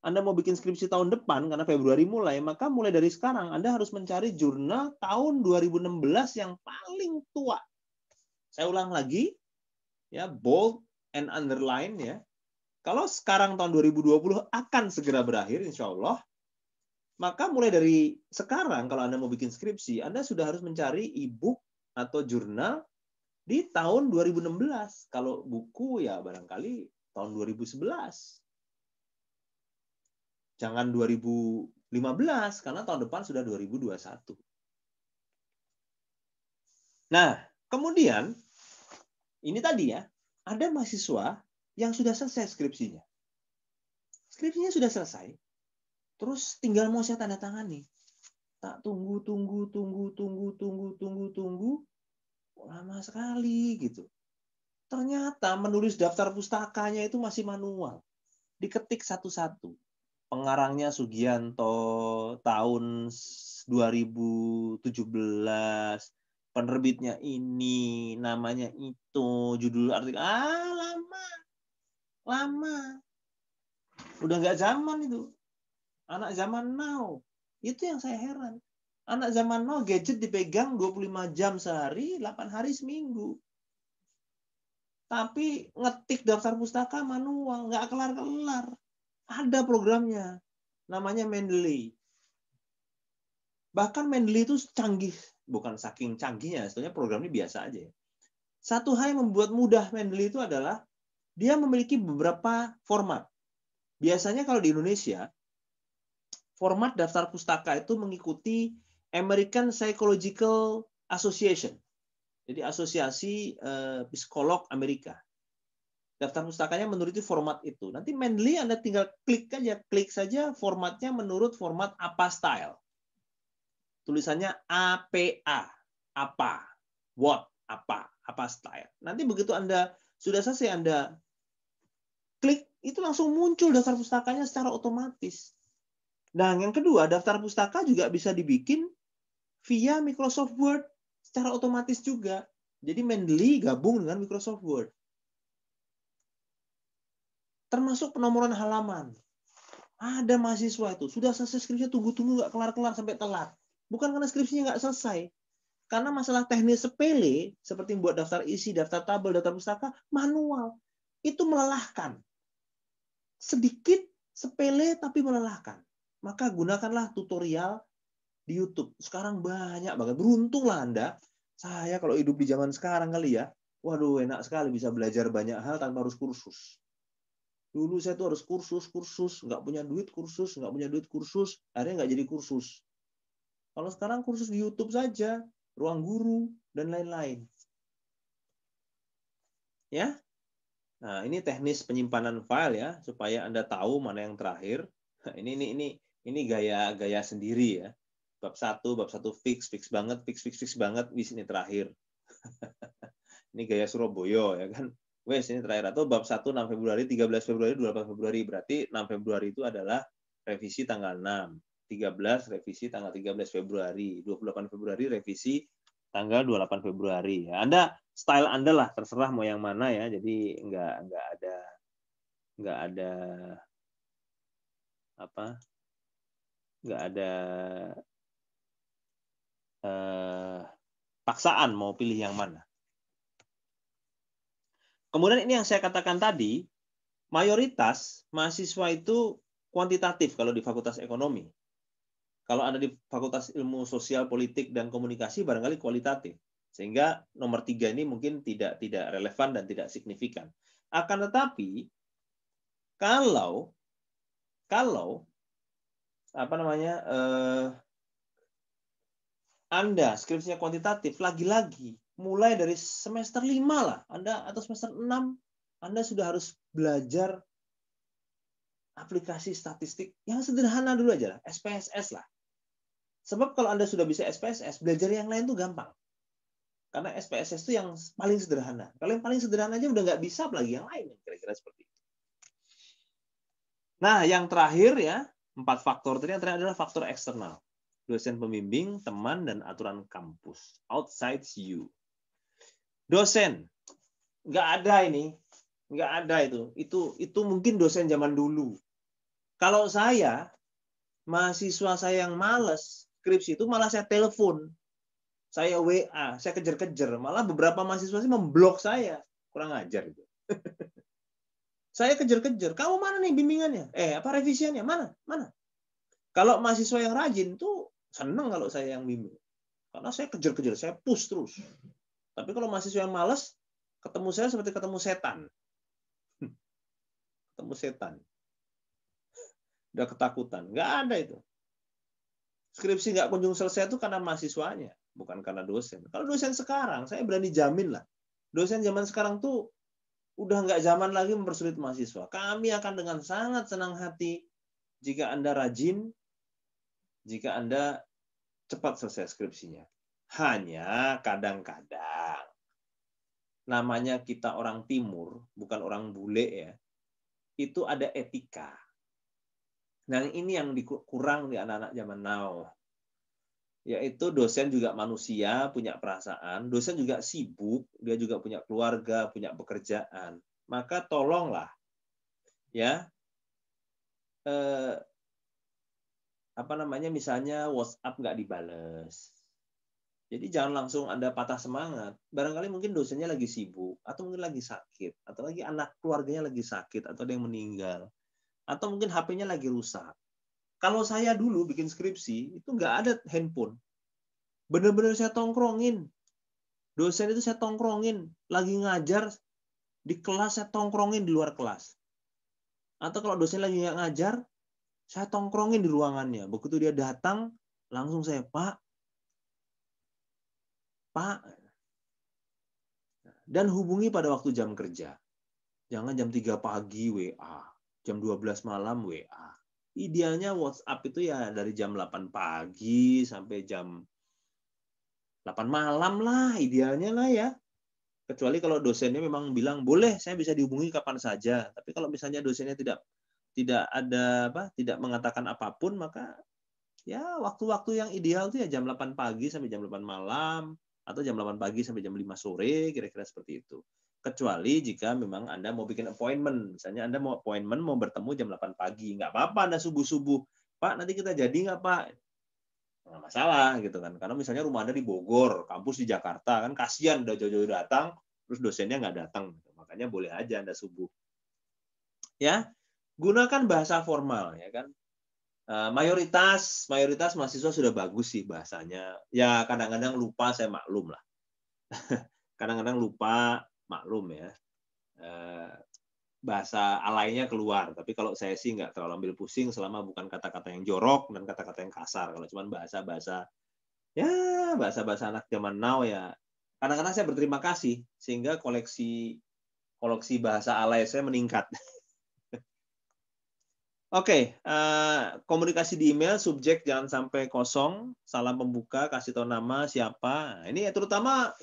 Anda mau bikin skripsi tahun depan, karena Februari mulai, maka mulai dari sekarang Anda harus mencari jurnal tahun 2016 yang paling tua. Saya ulang lagi, ya, bold and underline ya. Kalau sekarang tahun 2020 akan segera berakhir, insya Allah, maka mulai dari sekarang, kalau Anda mau bikin skripsi, Anda sudah harus mencari e-book atau jurnal di tahun 2016. Kalau buku ya barangkali tahun 2011. Jangan 2015, karena tahun depan sudah 2021. Nah, kemudian, ini tadi ya, ada mahasiswa yang sudah selesai skripsinya. Skripsinya sudah selesai, terus tinggal mau saya tanda tangani. Tak tunggu. Lama sekali gitu. Ternyata menulis daftar pustakanya itu masih manual. Diketik satu-satu. Pengarangnya Sugianto, tahun 2017, penerbitnya ini, namanya itu, judul artikel. Lama. Udah nggak zaman itu. Anak zaman now. Itu yang saya heran. Anak zaman now gadget dipegang 25 jam sehari, 8 hari seminggu. Tapi ngetik daftar pustaka manual, nggak kelar-kelar. Ada programnya, namanya Mendeley. Bahkan Mendeley itu canggih, bukan saking canggihnya, sebetulnya programnya biasa aja. Satu hal yang membuat mudah Mendeley itu adalah dia memiliki beberapa format. Biasanya kalau di Indonesia, format daftar pustaka itu mengikuti American Psychological Association. Jadi asosiasi psikolog Amerika. Daftar pustakanya menurut format itu. Nanti Mendeley Anda tinggal klik saja formatnya menurut format apa style. Tulisannya APA, apa, what, apa style. Nanti begitu Anda sudah selesai Anda klik, itu langsung muncul daftar pustakanya secara otomatis. Nah, yang kedua, daftar pustaka juga bisa dibikin via Microsoft Word secara otomatis juga. Jadi Mendeley gabung dengan Microsoft Word. Termasuk penomoran halaman. Ada mahasiswa itu, sudah selesai skripsinya, tunggu-tunggu nggak kelar-kelar sampai telat. Bukan karena skripsinya nggak selesai. Karena masalah teknis sepele, seperti membuat daftar isi, daftar tabel, daftar pustaka, manual. Itu melelahkan. Sedikit, sepele, tapi melelahkan. Maka gunakanlah tutorial di YouTube. Sekarang banyak banget. Beruntunglah Anda. Saya kalau hidup di zaman sekarang kali ya, waduh enak sekali bisa belajar banyak hal tanpa harus kursus. Dulu saya tuh harus kursus, nggak punya duit kursus, akhirnya nggak jadi kursus. Kalau sekarang kursus di YouTube saja, Ruang Guru, dan lain-lain. Ya, nah ini teknis penyimpanan file ya, supaya Anda tahu mana yang terakhir. Nah, ini gaya sendiri ya. Bab 1 fix banget, fix banget, wis ini terakhir. Ini gaya Surabaya ya kan. Wes ini terakhir, atau bab 1 6 Februari, 13 Februari, 28 Februari. Berarti 6 Februari itu adalah revisi tanggal 6. 13 revisi tanggal 13 Februari. 28 Februari revisi tanggal 28 Februari. Ya, style Anda lah, terserah mau yang mana ya. Jadi nggak ada paksaan mau pilih yang mana. Kemudian ini yang saya katakan tadi, mayoritas mahasiswa itu kuantitatif kalau di Fakultas Ekonomi. Kalau ada di Fakultas Ilmu Sosial, Politik, dan Komunikasi barangkali kualitatif. Sehingga nomor 3 ini mungkin tidak relevan dan tidak signifikan. Akan tetapi kalau Anda skripsinya kuantitatif, lagi-lagi mulai dari semester 5 lah, Anda atau semester 6, Anda sudah harus belajar aplikasi statistik yang sederhana dulu aja lah, SPSS lah. Sebab kalau Anda sudah bisa SPSS, belajar yang lain tuh gampang. Karena SPSS itu yang paling sederhana. Kalau yang paling sederhana aja udah nggak bisa, apalagi yang lain. Kira-kira seperti itu. Nah, yang terakhir ya, 4 faktor tadi, yang terakhir adalah faktor eksternal. Dosen pembimbing, teman, dan aturan kampus. Outside you. Dosen. Nggak ada ini. Nggak ada itu. Itu mungkin dosen zaman dulu. Kalau saya, mahasiswa saya yang malas skripsi itu malah saya telepon. Saya WA, saya kejar-kejar. Malah beberapa mahasiswa sih memblok saya. Kurang ajar itu. Saya kejar-kejar. Kamu mana nih bimbingannya? Revisiannya? Mana? Kalau mahasiswa yang rajin tuh seneng kalau saya yang bimbing. Karena saya kejar-kejar, saya push terus. Tapi kalau mahasiswa yang malas, ketemu saya seperti ketemu setan. Ketemu setan. Udah ketakutan. Nggak ada itu. Skripsi nggak kunjung selesai itu karena mahasiswanya, bukan karena dosen. Kalau dosen sekarang, saya berani jamin lah. Dosen zaman sekarang tuh udah nggak zaman lagi mempersulit mahasiswa. Kami akan dengan sangat senang hati jika Anda rajin, jika Anda cepat selesai skripsinya. Hanya kadang-kadang namanya kita orang timur, bukan orang bule ya, itu ada etika. Nah, ini yang kurang di anak-anak zaman now. Yaitu dosen juga manusia, punya perasaan, dosen juga sibuk, dia juga punya keluarga, punya pekerjaan. Maka tolonglah ya misalnya WhatsApp nggak dibales. Jadi jangan langsung Anda patah semangat. Barangkali mungkin dosennya lagi sibuk, atau mungkin lagi sakit, atau lagi anak keluarganya lagi sakit, atau ada yang meninggal, atau mungkin HP-nya lagi rusak. Kalau saya dulu bikin skripsi, itu nggak ada handphone. Bener-bener saya tongkrongin. Dosen itu saya tongkrongin. Lagi ngajar di kelas, saya tongkrongin di luar kelas. Atau kalau dosen lagi nggak ngajar, saya tongkrongin di ruangannya. Begitu dia datang, langsung saya, Pak. Dan hubungi pada waktu jam kerja. Jangan jam 3 pagi WA. Jam 12 malam WA. Idealnya WhatsApp itu ya dari jam 8 pagi sampai jam 8 malam lah, idealnya lah ya. Kecuali kalau dosennya memang bilang boleh, saya bisa dihubungi kapan saja. Tapi kalau misalnya dosennya tidak mengatakan apapun, maka ya waktu-waktu yang ideal itu ya jam 8 pagi sampai jam 8 malam atau jam 8 pagi sampai jam 5 sore, kira-kira seperti itu. Kecuali jika memang Anda mau bikin appointment, misalnya Anda mau appointment mau bertemu jam 8 pagi, nggak apa-apa Anda subuh-subuh. Pak, nanti kita jadi nggak Pak? Nggak masalah gitu kan. Karena misalnya rumah Anda di Bogor, kampus di Jakarta, kan kasihan udah jauh-jauh datang, terus dosennya nggak datang. Makanya boleh aja Anda subuh. Ya, gunakan bahasa formal ya kan. Mayoritas mahasiswa sudah bagus sih bahasanya. Ya kadang-kadang lupa, saya maklum lah. Kadang-kadang lupa, maklum ya. Bahasa alainya keluar. Tapi kalau saya sih nggak terlalu ambil pusing selama bukan kata-kata yang jorok dan kata-kata yang kasar. Kalau cuma bahasa-bahasa anak zaman now ya. Kadang-kadang saya berterima kasih sehingga koleksi bahasa alay saya meningkat. Oke, komunikasi di email, subjek jangan sampai kosong, salam pembuka, kasih tahu nama siapa. Nah, ini terutama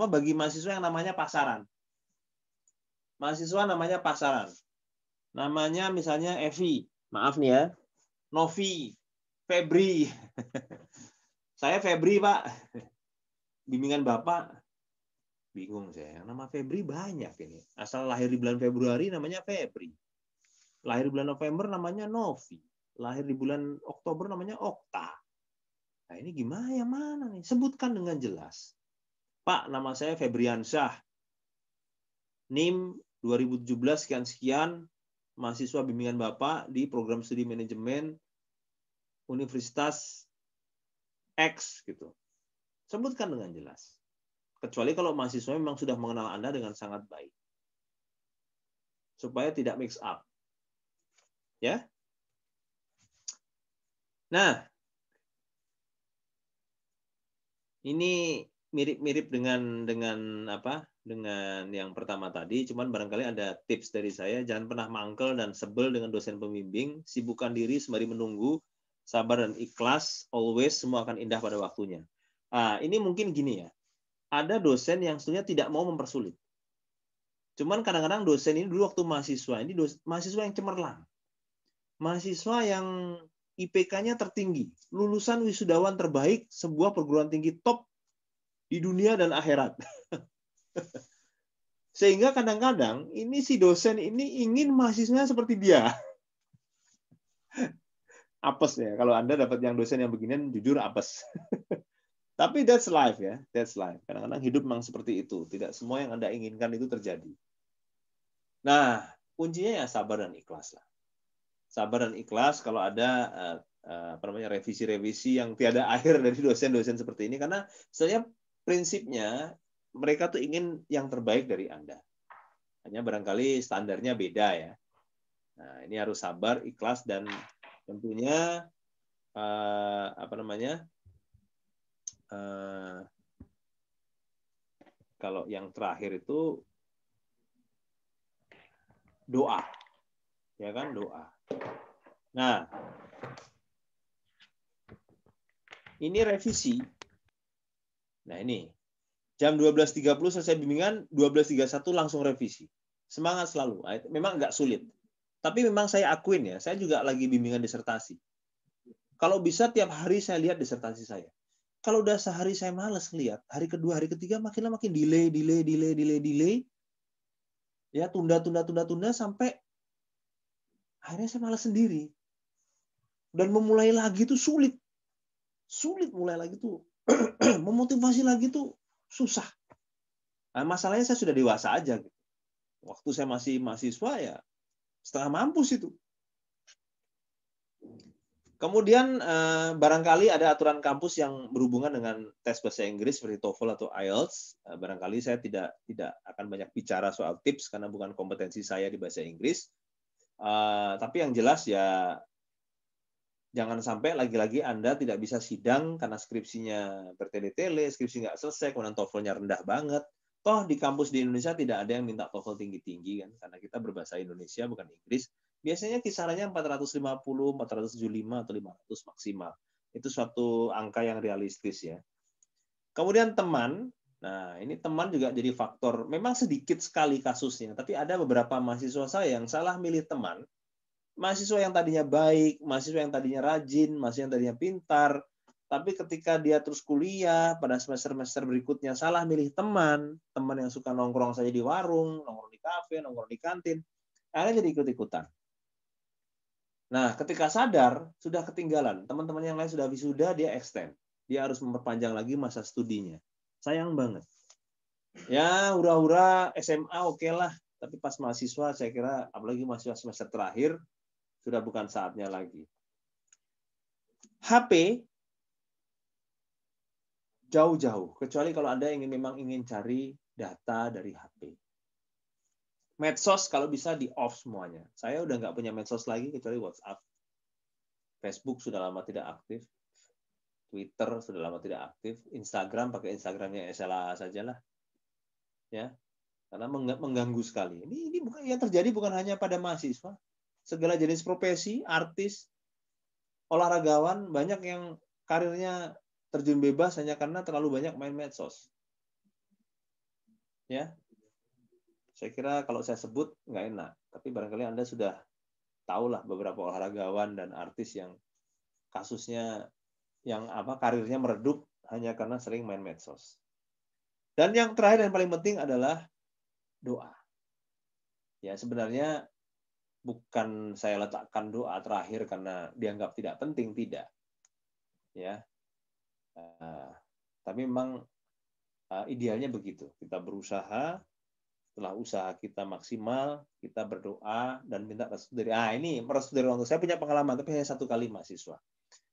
bagi mahasiswa yang namanya pasaran. Mahasiswa namanya pasaran. Namanya misalnya Evi, maaf nih ya, Novi, Febri. Saya Febri, Pak. Bimbingan Bapak. Bingung saya. Nama Febri banyak ini. Asal lahir di bulan Februari namanya Febri. Lahir bulan November namanya Novi. Lahir di bulan Oktober namanya Okta. Nah ini gimana yang mana nih? Sebutkan dengan jelas. Pak, nama saya Febriansyah. NIM 2017 sekian-sekian. Mahasiswa bimbingan Bapak di program studi manajemen Universitas X gitu. Sebutkan dengan jelas. Kecuali kalau mahasiswa memang sudah mengenal Anda dengan sangat baik. Supaya tidak mix up. Ya. Nah, ini mirip-mirip dengan yang pertama tadi, cuman barangkali ada tips dari saya, jangan pernah mangkel dan sebel dengan dosen pembimbing, sibukkan diri sembari menunggu, sabar dan ikhlas, always semua akan indah pada waktunya. Ini mungkin gini ya, ada dosen yang sebenarnya tidak mau mempersulit. Cuman kadang-kadang dosen ini dulu waktu mahasiswa, mahasiswa yang cemerlang. Mahasiswa yang IPK-nya tertinggi, lulusan wisudawan terbaik sebuah perguruan tinggi top di dunia dan akhirat. Sehingga kadang-kadang ini si dosen ini ingin mahasiswanya seperti dia. Apes ya, kalau Anda dapat yang dosen yang beginian, jujur apes. Tapi that's life ya, that's life. Kadang-kadang hidup memang seperti itu. Tidak semua yang Anda inginkan itu terjadi. Nah, kuncinya ya sabar dan ikhlas lah. Sabar dan ikhlas kalau ada revisi-revisi yang tiada akhir dari dosen-dosen seperti ini, karena sebenarnya prinsipnya mereka tuh ingin yang terbaik dari Anda. Hanya barangkali standarnya beda ya. Nah, ini harus sabar, ikhlas, dan tentunya kalau yang terakhir itu doa. Ya kan, doa. Nah, ini revisi. Nah, ini jam 12.30 selesai bimbingan, 12.31 langsung revisi. Semangat selalu. Memang nggak sulit. Tapi memang saya akuin ya, saya juga lagi bimbingan disertasi. Kalau bisa tiap hari saya lihat disertasi saya. Kalau udah sehari saya malas lihat, hari kedua, hari ketiga makin delay. Ya, tunda sampai akhirnya saya malas sendiri. Dan memulai lagi itu sulit. Sulit mulai lagi tuh. Memotivasi lagi tuh susah. Nah, masalahnya saya sudah dewasa aja. Waktu saya masih mahasiswa ya setengah mampus itu. Kemudian barangkali ada aturan kampus yang berhubungan dengan tes bahasa Inggris seperti TOEFL atau IELTS. Barangkali saya tidak akan banyak bicara soal tips karena bukan kompetensi saya di bahasa Inggris. Tapi yang jelas ya jangan sampai lagi-lagi Anda tidak bisa sidang karena skripsinya bertele-tele, skripsi nggak selesai, kemudian TOEFL-nya rendah banget. Toh di kampus di Indonesia tidak ada yang minta TOEFL tinggi-tinggi kan, karena kita berbahasa Indonesia bukan Inggris. Biasanya kisarannya 450, 475 atau 500 maksimal. Itu suatu angka yang realistis ya. Kemudian teman, Nah, ini teman juga jadi faktor. Memang sedikit sekali kasusnya, tapi ada beberapa mahasiswa saya yang salah milih teman. Mahasiswa yang tadinya baik, mahasiswa yang tadinya rajin, mahasiswa yang tadinya pintar, tapi ketika dia terus kuliah pada semester-semester berikutnya salah milih teman, teman yang suka nongkrong saja di warung, nongkrong di kafe, nongkrong di kantin, akhirnya jadi ikut-ikutan. Nah, ketika sadar, sudah ketinggalan. Teman-teman yang lain sudah wisuda, dia extend. Dia harus memperpanjang lagi masa studinya. Sayang banget. Ya, hura-hura SMA oke lah. Tapi pas mahasiswa, saya kira, apalagi mahasiswa semester terakhir, sudah bukan saatnya lagi. HP, jauh-jauh. Kecuali kalau Anda memang ingin cari data dari HP. Medsos kalau bisa di off semuanya. Saya udah nggak punya medsos lagi kecuali WhatsApp. Facebook sudah lama tidak aktif. Twitter sudah lama tidak aktif. Instagram pakai Instagramnya SLA sajalah. Ya, karena mengganggu sekali. Ini bukan yang terjadi bukan hanya pada mahasiswa. Segala jenis profesi, artis, olahragawan, banyak yang karirnya terjun bebas hanya karena terlalu banyak main medsos. Ya, saya kira kalau saya sebut nggak enak, tapi barangkali Anda sudah tahulah beberapa olahragawan dan artis yang kasusnya yang karirnya meredup hanya karena sering main medsos. Dan yang terakhir dan paling penting adalah doa. Ya, sebenarnya bukan saya letakkan doa terakhir karena dianggap tidak penting, tidak. Ya, tapi memang idealnya begitu. Kita berusaha. Setelah usaha kita maksimal, kita berdoa dan minta restu dari ini restu dari orang tua. Saya punya pengalaman, tapi hanya 1 kali mahasiswa.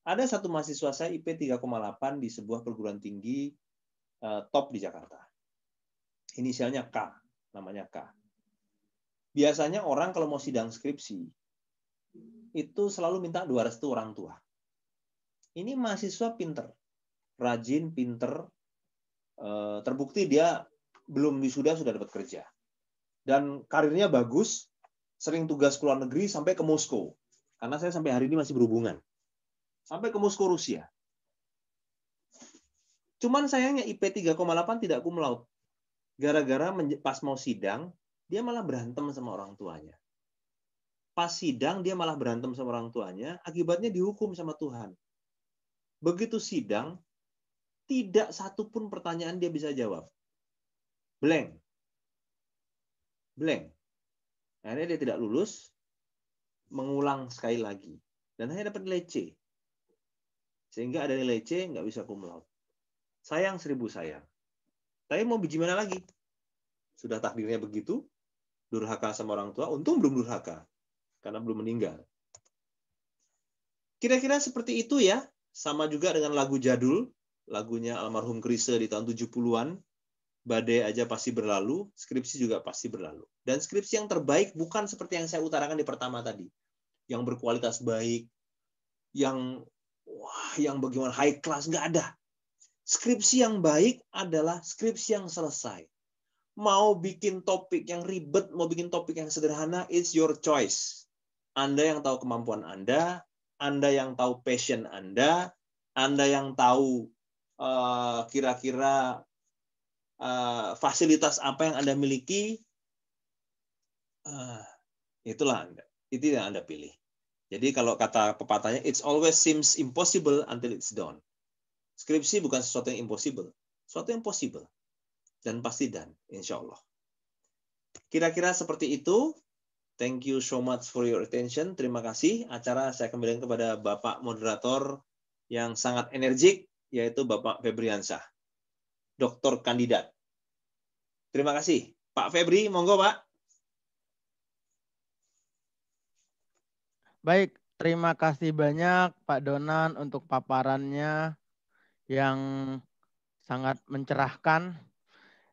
Ada satu mahasiswa saya IP 3,8 di sebuah perguruan tinggi top di Jakarta. Inisialnya K, namanya K. Biasanya orang kalau mau sidang skripsi, itu selalu minta 2 restu orang tua. Ini mahasiswa pinter, rajin, pinter, terbukti dia belum wisuda sudah dapat kerja. Dan karirnya bagus, sering tugas ke luar negeri sampai ke Moskow. Karena saya sampai hari ini masih berhubungan. Sampai ke Moskow, Rusia. Cuman sayangnya IP 3,8 tidak cum laude. Gara-gara pas mau sidang, dia malah berantem sama orang tuanya. Pas sidang, dia malah berantem sama orang tuanya, akibatnya dihukum sama Tuhan. Begitu sidang, tidak satupun pertanyaan dia bisa jawab. Blank. Blank. Akhirnya dia tidak lulus, mengulang sekali lagi. Dan hanya dapat nilai C. Sehingga ada nilai C, nggak bisa cum laude. Sayang 1000 sayang. Tapi mau gimana lagi? Sudah takdirnya begitu, durhaka sama orang tua, untung belum durhaka. Karena belum meninggal. Kira-kira seperti itu ya. Sama juga dengan lagu jadul. Lagunya almarhum Chrisye di tahun 70-an. Badai aja pasti berlalu, skripsi juga pasti berlalu. Dan skripsi yang terbaik bukan seperti yang saya utarakan di pertama tadi. Yang berkualitas baik, yang bagaimana high class, nggak ada. Skripsi yang baik adalah skripsi yang selesai. Mau bikin topik yang ribet, mau bikin topik yang sederhana, it's your choice. Anda yang tahu kemampuan Anda yang tahu passion Anda yang tahu kira-kira fasilitas apa yang Anda miliki, itulah Anda. Itu yang Anda pilih. Jadi kalau kata pepatahnya, it always seems impossible until it's done. Skripsi bukan sesuatu yang impossible, sesuatu yang possible. Dan pasti done, insya Allah. Kira-kira seperti itu. Thank you so much for your attention. Terima kasih. Acara saya kembalikan kepada Bapak Moderator yang sangat energik, yaitu Bapak Febriansyah, Doktor Kandidat. Terima kasih. Pak Febri, monggo Pak. Baik, terima kasih banyak Pak Donan untuk paparannya yang sangat mencerahkan.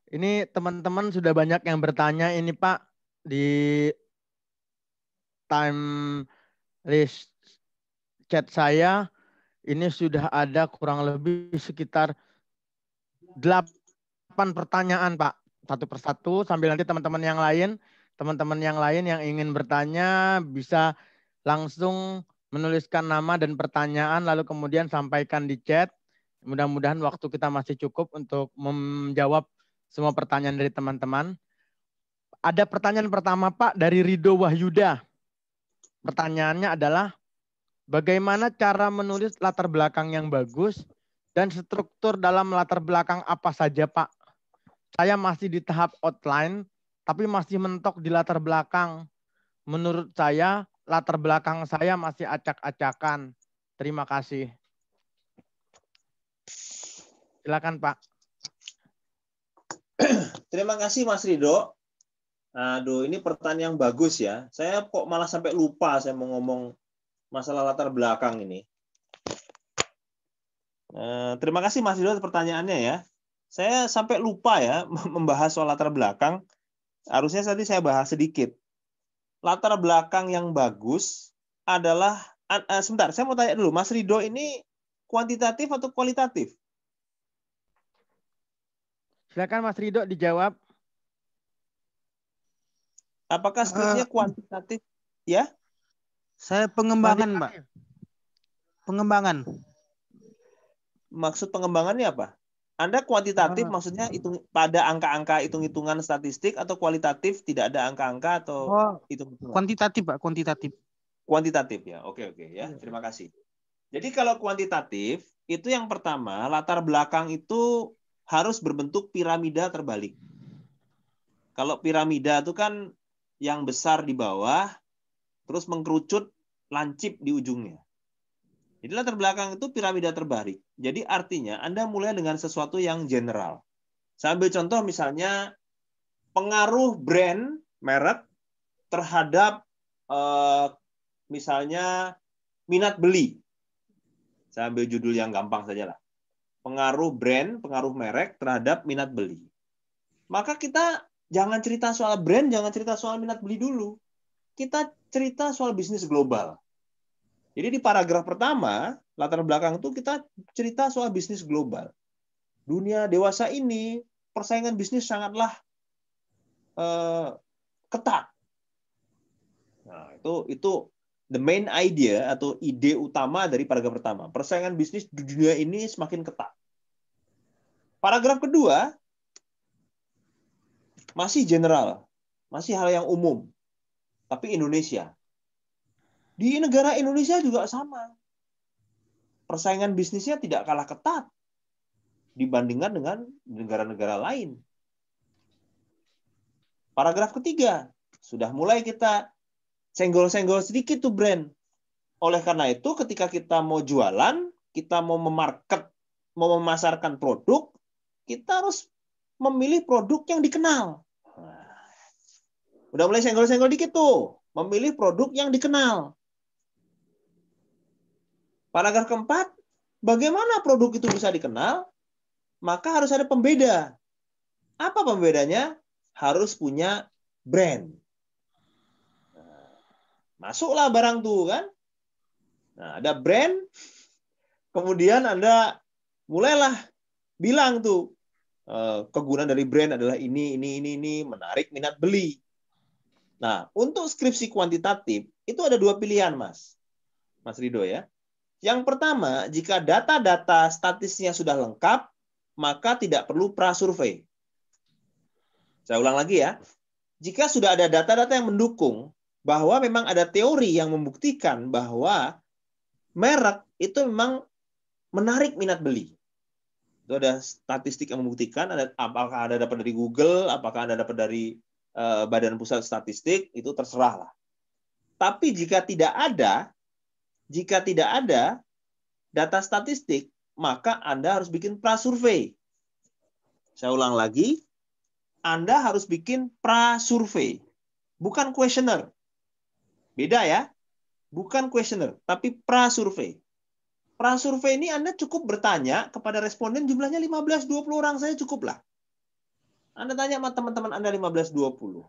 Ini teman-teman sudah banyak yang bertanya ini Pak di time list chat saya. Ini sudah ada kurang lebih sekitar 8 pertanyaan Pak. Satu persatu sambil nanti teman-teman yang lain yang ingin bertanya bisa langsung menuliskan nama dan pertanyaan lalu kemudian sampaikan di chat. Mudah-mudahan waktu kita masih cukup untuk menjawab semua pertanyaan dari teman-teman. Ada pertanyaan pertama Pak dari Rido Wahyuda. Pertanyaannya adalah, bagaimana cara menulis latar belakang yang bagus dan struktur dalam latar belakang apa saja Pak? Saya masih di tahap outline, tapi masih mentok di latar belakang. Menurut saya, latar belakang saya masih acak-acakan. Terima kasih. Silakan Pak. Terima kasih Mas Rido. Aduh, ini pertanyaan yang bagus ya. Saya kok malah sampai lupa saya mau ngomong masalah latar belakang ini. Terima kasih Mas Rido pertanyaannya ya. Saya sampai lupa ya membahas soal latar belakang. Harusnya tadi saya bahas sedikit. Latar belakang yang bagus adalah sebentar, saya mau tanya dulu, Mas Rido ini kuantitatif atau kualitatif? Silakan Mas Rido dijawab. Apakah skripnya kuantitatif? Ya? Saya pengembangan, Mbak. Pengembangan. Maksud pengembangannya apa? Anda kuantitatif maksudnya pada angka-angka hitung-hitungan statistik atau kualitatif tidak ada angka-angka atau hitung-hitungan? Kuantitatif, Pak, kuantitatif. Kuantitatif ya. Oke ya. Terima kasih. Jadi kalau kuantitatif itu yang pertama, latar belakang itu harus berbentuk piramida terbalik. Kalau piramida itu kan yang besar di bawah, terus mengkerucut lancip di ujungnya. Jadi latar belakang itu piramida terbalik. Jadi artinya Anda mulai dengan sesuatu yang general. Saya ambil contoh misalnya pengaruh brand, merek terhadap misalnya minat beli. Saya ambil judul yang gampang saja lah. Pengaruh brand, pengaruh merek terhadap minat beli. Maka kita jangan cerita soal brand, jangan cerita soal minat beli dulu. Kita cerita soal bisnis global. Jadi di paragraf pertama, latar belakang itu kita cerita soal bisnis global. Dunia dewasa ini, persaingan bisnis sangatlah ketat. Nah, itu the main idea atau ide utama dari paragraf pertama. Persaingan bisnis di dunia ini semakin ketat. Paragraf kedua, masih general, masih hal yang umum. Tapi Indonesia. Di negara Indonesia juga sama. Persaingan bisnisnya tidak kalah ketat dibandingkan dengan negara-negara lain. Paragraf ketiga, sudah mulai kita senggol-senggol sedikit tuh brand. Oleh karena itu, ketika kita mau jualan, kita mau memasarkan produk, kita harus memilih produk yang dikenal. Udah mulai senggol-senggol dikit tuh. Memilih produk yang dikenal. Paragraf keempat, bagaimana produk itu bisa dikenal? Maka harus ada pembeda. Apa pembedanya? Harus punya brand. Masuklah barang tuh kan. Nah, ada brand, kemudian Anda mulailah bilang tuh, kegunaan dari brand adalah ini, menarik minat beli. Nah, untuk skripsi kuantitatif, itu ada dua pilihan, Mas Rido ya. Yang pertama, jika data-data statistiknya sudah lengkap, maka tidak perlu prasurvei. Saya ulang lagi ya. Jika sudah ada data-data yang mendukung bahwa memang ada teori yang membuktikan bahwa merek itu memang menarik minat beli. Itu ada statistik yang membuktikan, apakah ada dapat dari Google, apakah ada dapat dari Badan Pusat Statistik, itu terserah lah. Tapi jika tidak ada data statistik, maka Anda harus bikin prasurvei. Saya ulang lagi, Anda harus bikin prasurvei, bukan questionnaire. Beda ya, bukan questionnaire, tapi prasurvei. Prasurvei ini Anda cukup bertanya kepada responden jumlahnya 15-20 orang saja cukup lah. Anda tanya sama teman-teman Anda 15-20.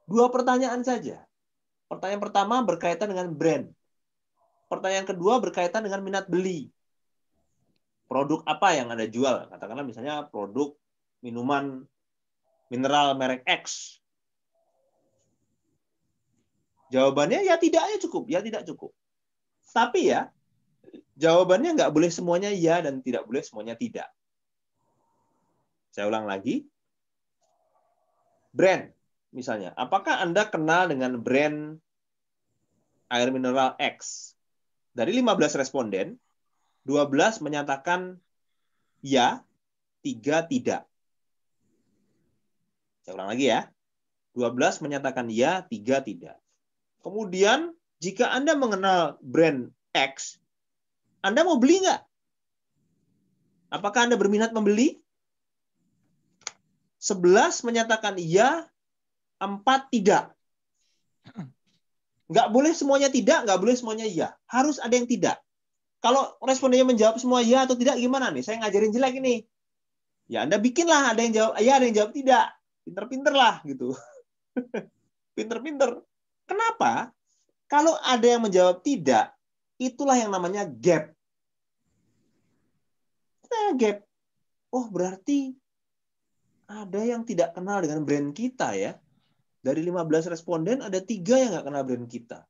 Dua pertanyaan saja. Pertanyaan pertama berkaitan dengan brand. Pertanyaan kedua berkaitan dengan minat beli. Produk apa yang Anda jual? Katakanlah misalnya produk minuman mineral merek X. Jawabannya ya tidak cukup, ya tidak cukup. Tapi ya, Jawabannya nggak boleh semuanya ya dan tidak boleh semuanya tidak. Saya ulang lagi. Brand, misalnya. Apakah Anda kenal dengan brand air mineral X? Dari 15 responden, 12 menyatakan ya, 3 tidak. Saya ulang lagi ya. 12 menyatakan ya, 3 tidak. Kemudian, jika Anda mengenal brand X, Anda mau beli nggak? Apakah Anda berminat membeli? 11 menyatakan iya, 4 tidak. Nggak boleh semuanya tidak, nggak boleh semuanya iya. Harus ada yang tidak. Kalau respondennya menjawab semua iya atau tidak, gimana nih? Saya ngajarin jelek ini. Ya Anda bikinlah, ada yang jawab iya, ada yang jawab tidak. Pinter-pinter lah, gitu. Pinter-pinter. Kenapa? Kalau ada yang menjawab tidak, itulah yang namanya gap. Nah, gap. Oh, berarti ada yang tidak kenal dengan brand kita ya. Dari 15 responden, ada 3 yang nggak kenal brand kita.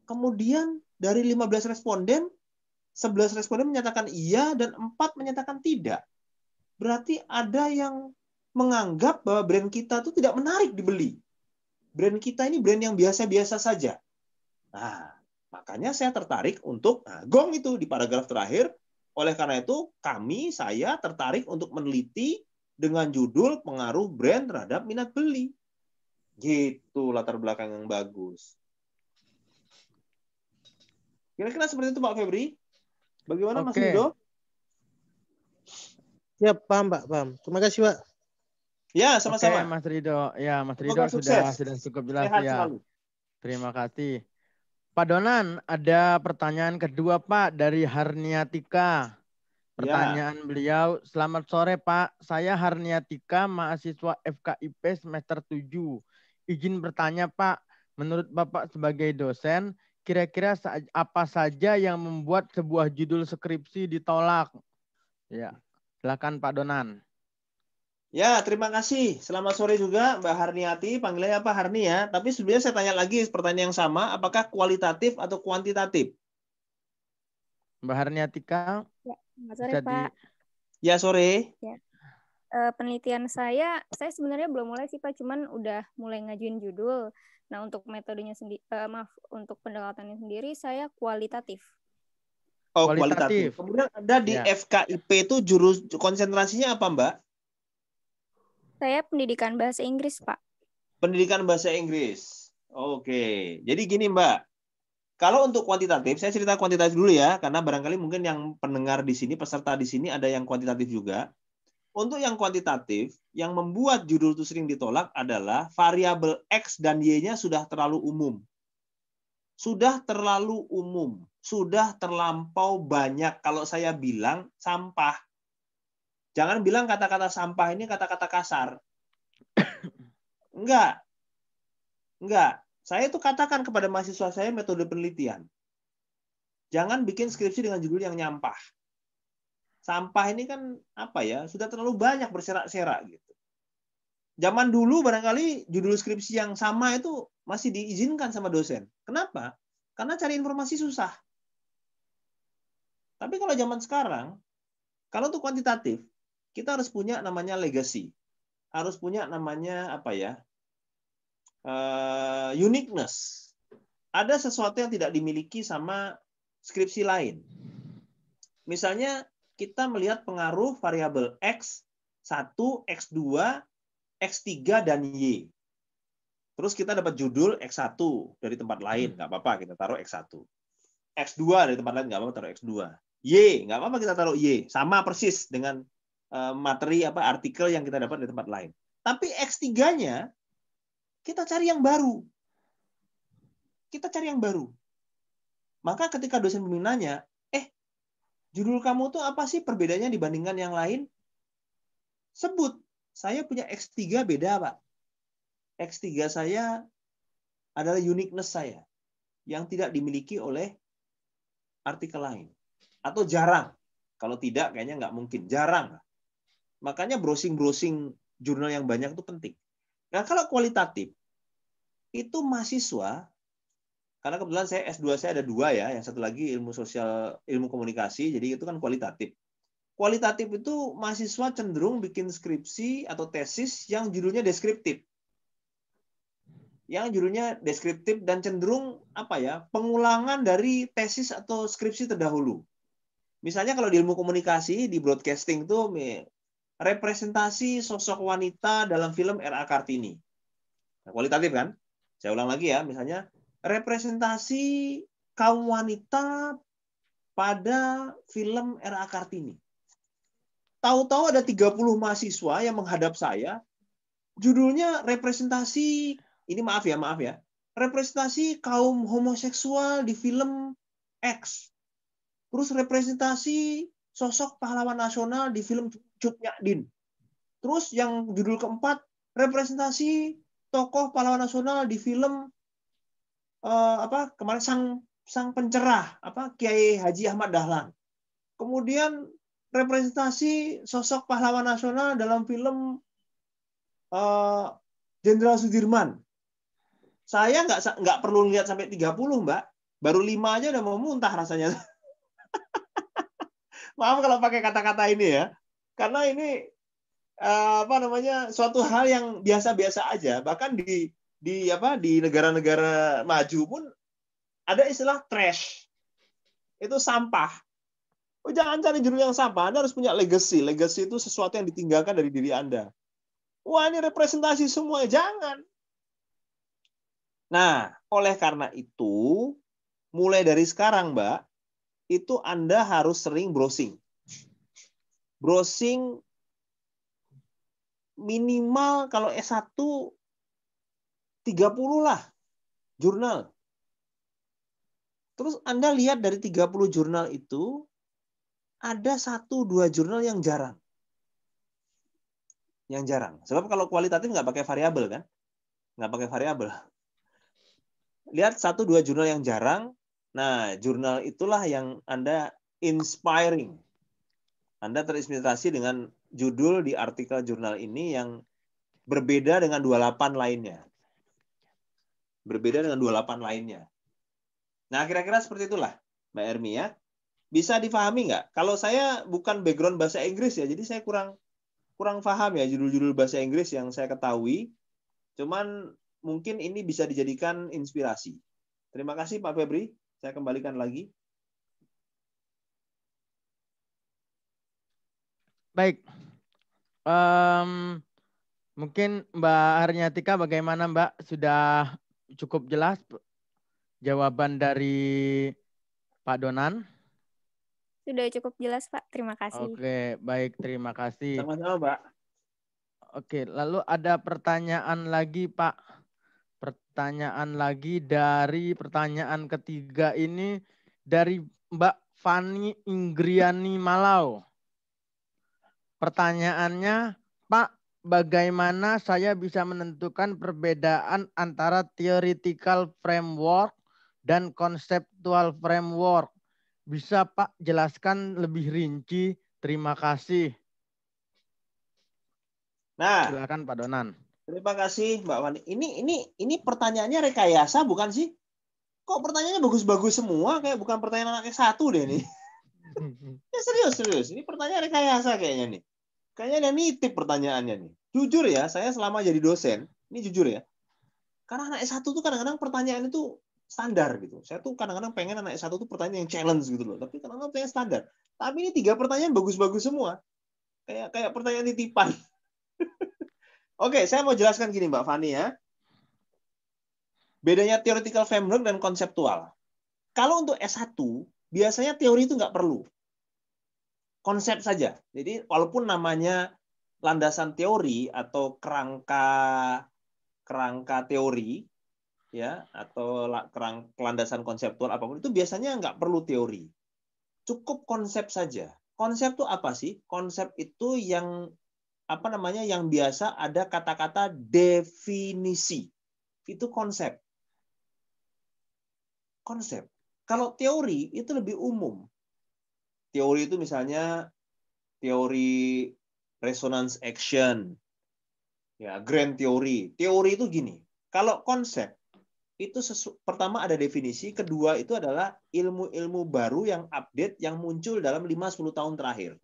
Kemudian dari 15 responden, 11 responden menyatakan iya dan 4 menyatakan tidak. Berarti ada yang menganggap bahwa brand kita itu tidak menarik dibeli. Brand kita ini brand yang biasa-biasa saja. Nah, makanya saya tertarik untuk gong itu di paragraf terakhir. Oleh karena itu, saya tertarik untuk meneliti dengan judul pengaruh brand terhadap minat beli. Gitu latar belakang yang bagus. Kira-kira seperti itu Pak Febri. Bagaimana Mas Rido? Siap, paham Pak, paham. Terima kasih Pak. Ya, sama-sama. Oke, Mas Rido. Ya, Mas Rido Semoga sukses. sudah cukup jelas Sehat ya. selalu. Terima kasih. Pak Donan, ada pertanyaan kedua Pak dari Harniatika. Pertanyaan beliau, selamat sore Pak, saya Harniatika, mahasiswa FKIP semester 7. Izin bertanya Pak, menurut Bapak sebagai dosen, kira-kira apa saja yang membuat sebuah judul skripsi ditolak? Ya, silakan Pak Donan. Ya, terima kasih. Selamat sore juga Mbak Harniati, panggilnya apa Harni ya. Tapi sebenarnya saya tanya lagi pertanyaan yang sama, apakah kualitatif atau kuantitatif? Mbak Harniatika. Ya, selamat sore Pak. Ya, sore. Ya. Penelitian saya sebenarnya belum mulai sih Pak, cuman udah mulai ngajuin judul. Nah, untuk metodenya sendiri, untuk pendekatannya sendiri saya kualitatif. Oh, kualitatif. Kemudian ada di FKIP itu jurus konsentrasinya apa, Mbak? Saya pendidikan bahasa Inggris, Pak. Pendidikan bahasa Inggris. Oke. Jadi gini, Mbak. Kalau untuk kuantitatif, saya cerita kuantitatif dulu ya, karena barangkali mungkin yang pendengar di sini, peserta di sini ada yang kuantitatif juga. Untuk yang kuantitatif, yang membuat judul itu sering ditolak adalah variabel X dan Y-nya sudah terlalu umum. Sudah terlalu umum. Sudah terlampau banyak. Kalau saya bilang sampah. Jangan bilang kata-kata sampah ini kata-kata kasar. Enggak. Enggak. Saya itu katakan kepada mahasiswa saya metode penelitian. Jangan bikin skripsi dengan judul yang nyampah. Sampah ini kan apa ya? Sudah terlalu banyak berserak-serak gitu. Zaman dulu barangkali judul skripsi yang sama itu masih diizinkan sama dosen. Kenapa? Karena cari informasi susah. Tapi kalau zaman sekarang, kalau untuk kuantitatif, kita harus punya namanya legacy. Harus punya namanya apa ya? Uniqueness. Ada sesuatu yang tidak dimiliki sama skripsi lain. Misalnya kita melihat pengaruh variabel X1, X2, X3, dan Y. Terus kita dapat judul X1 dari tempat lain, nggak apa-apa kita taruh X1. X2 dari tempat lain, nggak apa-apa taruh X2. Y, nggak apa-apa kita taruh Y. Sama persis dengan materi artikel yang kita dapat dari tempat lain. Tapi X3-nya kita cari yang baru. Kita cari yang baru. Maka ketika dosen pembimbing nanya, judul kamu tuh apa sih perbedaannya dibandingkan yang lain? Sebut. Saya punya X3 beda, Pak. X3 saya adalah uniqueness saya yang tidak dimiliki oleh artikel lain. Atau jarang. Kalau tidak, kayaknya nggak mungkin. Jarang. Makanya browsing-browsing jurnal yang banyak itu penting. Nah, kalau kualitatif, itu mahasiswa, Karena kebetulan S2 saya ada 2 ya, yang satu lagi ilmu komunikasi, jadi itu kan kualitatif. Kualitatif itu mahasiswa cenderung bikin skripsi atau tesis yang judulnya deskriptif. Yang judulnya deskriptif dan cenderung pengulangan dari tesis atau skripsi terdahulu. Misalnya kalau di ilmu komunikasi, di broadcasting tuh representasi sosok wanita dalam film R.A. Kartini. Nah, kualitatif kan? Saya ulang lagi ya, misalnya representasi kaum wanita pada film R.A. Kartini. Tahu-tahu ada 30 mahasiswa yang menghadap saya, judulnya representasi, ini maaf ya, representasi kaum homoseksual di film X. Terus representasi sosok pahlawan nasional di film Cut Nyak Din. Terus yang judul keempat, representasi tokoh pahlawan nasional di film kemarin sang pencerah Kiai Haji Ahmad Dahlan. Kemudian representasi sosok pahlawan nasional dalam film Jenderal Sudirman. Saya nggak perlu lihat sampai 30, Mbak. Baru 5 aja udah mau muntah rasanya. Maaf kalau pakai kata-kata ini ya. Karena ini suatu hal yang biasa-biasa aja. Bahkan di negara-negara maju pun ada istilah trash. Itu sampah. Oh, jangan cari judul yang sampah. Anda harus punya legacy. Legacy itu sesuatu yang ditinggalkan dari diri Anda. Wah, ini representasi semua. Jangan. Nah, oleh karena itu, mulai dari sekarang, Mbak, itu Anda harus sering browsing. Browsing minimal kalau S1 30 lah jurnal. Terus Anda lihat dari 30 jurnal itu, ada 1-2 jurnal yang jarang. Yang jarang. Sebab kalau kualitatif nggak pakai variabel kan? Nggak pakai variabel. Lihat 1-2 jurnal yang jarang. Nah, jurnal itulah yang Anda inspiring. Anda terinspirasi dengan judul di artikel jurnal ini yang berbeda dengan 28 lainnya. Berbeda dengan 28 lainnya. Nah, kira-kira seperti itulah, Mbak Ermi ya. Bisa difahami nggak? Kalau saya bukan background bahasa Inggris ya, jadi saya kurang paham ya judul-judul bahasa Inggris yang saya ketahui. Cuman mungkin ini bisa dijadikan inspirasi. Terima kasih Pak Febri. Saya kembalikan lagi. Baik. Mungkin Mbak Harniatika bagaimana Mbak? Sudah cukup jelas jawaban dari Pak Donan? Sudah cukup jelas, Pak. Terima kasih. Oke, baik. Terima kasih. Sama-sama, Pak. Oke, lalu ada pertanyaan lagi, Pak. Pertanyaan lagi dari pertanyaan ketiga ini dari Mbak Fani Inggriani Malau. Pertanyaannya, Pak, bagaimana saya bisa menentukan perbedaan antara theoretical framework dan conceptual framework? Bisa Pak jelaskan lebih rinci? Terima kasih. Nah, silakan Pak Donan. Terima kasih Mbak Wani. Ini pertanyaannya rekayasa bukan sih? Kok pertanyaannya bagus-bagus semua? Kayak bukan pertanyaan anak S1 deh nih. Ya serius. Ini pertanyaan rekayasa kayaknya nih. Kayaknya ada nitip pertanyaannya nih. Jujur ya, saya selama jadi dosen, ini jujur ya. Karena anak S1 tuh kadang-kadang pertanyaan itu standar gitu. Saya tuh kadang-kadang pengen anak S1 tuh pertanyaan yang challenge gitu loh. Tapi kadang-kadang pertanyaan standar. Tapi ini 3 pertanyaan bagus-bagus semua. Kayak pertanyaan titipan. Oke, saya mau jelaskan gini Mbak Fani ya. Bedanya theoretical framework dan konseptual. Kalau untuk S1, biasanya teori itu nggak perlu. Konsep saja. Jadi walaupun namanya landasan teori atau kerangka teori, ya atau landasan konseptual apapun, itu biasanya nggak perlu teori. Cukup konsep saja. Konsep itu apa sih? Konsep itu yang yang biasa ada kata-kata definisi. Itu konsep. Konsep. Kalau teori itu lebih umum. Teori itu misalnya teori resonance action. Ya, grand theory. Teori itu gini. Kalau konsep itu pertama ada definisi, kedua itu adalah ilmu-ilmu baru yang update yang muncul dalam 5-10 tahun terakhir.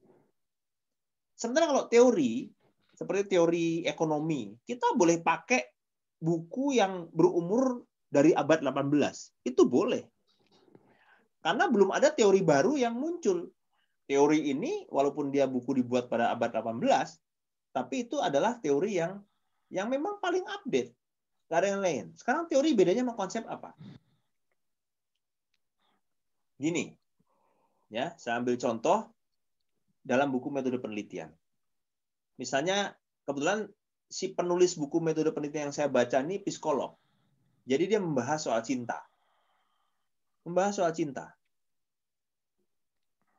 Sementara kalau teori, seperti teori ekonomi, kita boleh pakai buku yang berumur dari abad 18. Itu boleh. Karena belum ada teori baru yang muncul. Teori ini, walaupun dia buku dibuat pada abad 18, tapi itu adalah teori yang memang paling update. Gak ada yang lain. Sekarang teori bedanya sama konsep apa? Gini, ya, saya ambil contoh dalam buku metode penelitian. Misalnya, kebetulan si penulis buku metode penelitian yang saya baca ini psikolog. Jadi dia membahas soal cinta. Membahas soal cinta.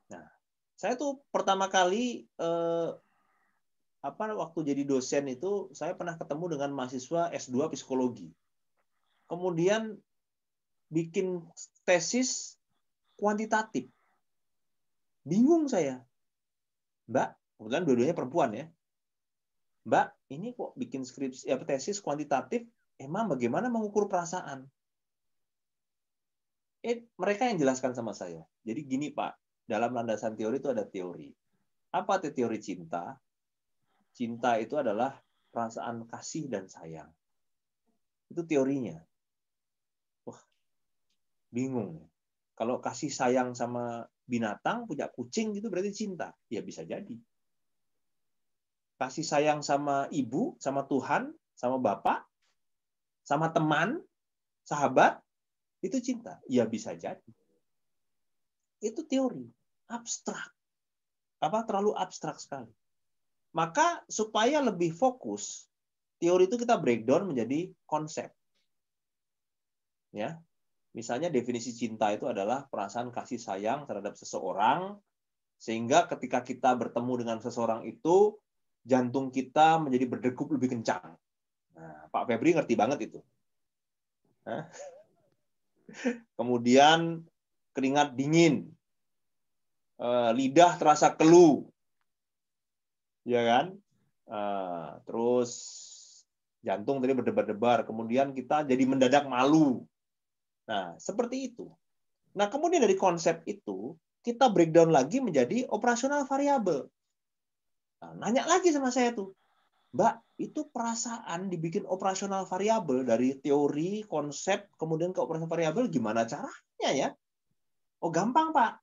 Nah, saya tuh pertama kali waktu jadi dosen itu saya pernah ketemu dengan mahasiswa S2 psikologi. Kemudian bikin tesis kuantitatif. Bingung saya. Mbak, kebetulan dua-duanya perempuan ya. Mbak, ini kok bikin skripsi tesis kuantitatif, emang bagaimana mengukur perasaan? Mereka yang jelaskan sama saya. Jadi gini Pak, dalam landasan teori itu ada teori. Apa itu teori cinta? Cinta itu adalah perasaan kasih dan sayang. Itu teorinya. Wah, bingung. Kalau kasih sayang sama binatang, punya kucing gitu berarti cinta. Ya bisa jadi. Kasih sayang sama ibu, sama Tuhan, sama bapak, sama teman, sahabat, itu cinta. Ya bisa jadi. Itu teori. Abstrak. Terlalu abstrak sekali. Maka supaya lebih fokus, teori itu kita breakdown menjadi konsep. Ya. Misalnya definisi cinta itu adalah perasaan kasih sayang terhadap seseorang, sehingga ketika kita bertemu dengan seseorang itu, jantung kita menjadi berdegup lebih kencang. Nah, Pak Febri ngerti banget itu. Nah. Kemudian keringat dingin, lidah terasa keluh, ya kan? Terus jantung tadi berdebar-debar, kemudian kita jadi mendadak malu. Nah, seperti itu. Nah, kemudian dari konsep itu, kita breakdown lagi menjadi operasional variabel. Nah, nanya lagi sama saya tuh, Mbak, itu perasaan dibikin operasional variabel dari teori, konsep, kemudian ke operasional variabel, gimana caranya ya? Oh, gampang, Pak.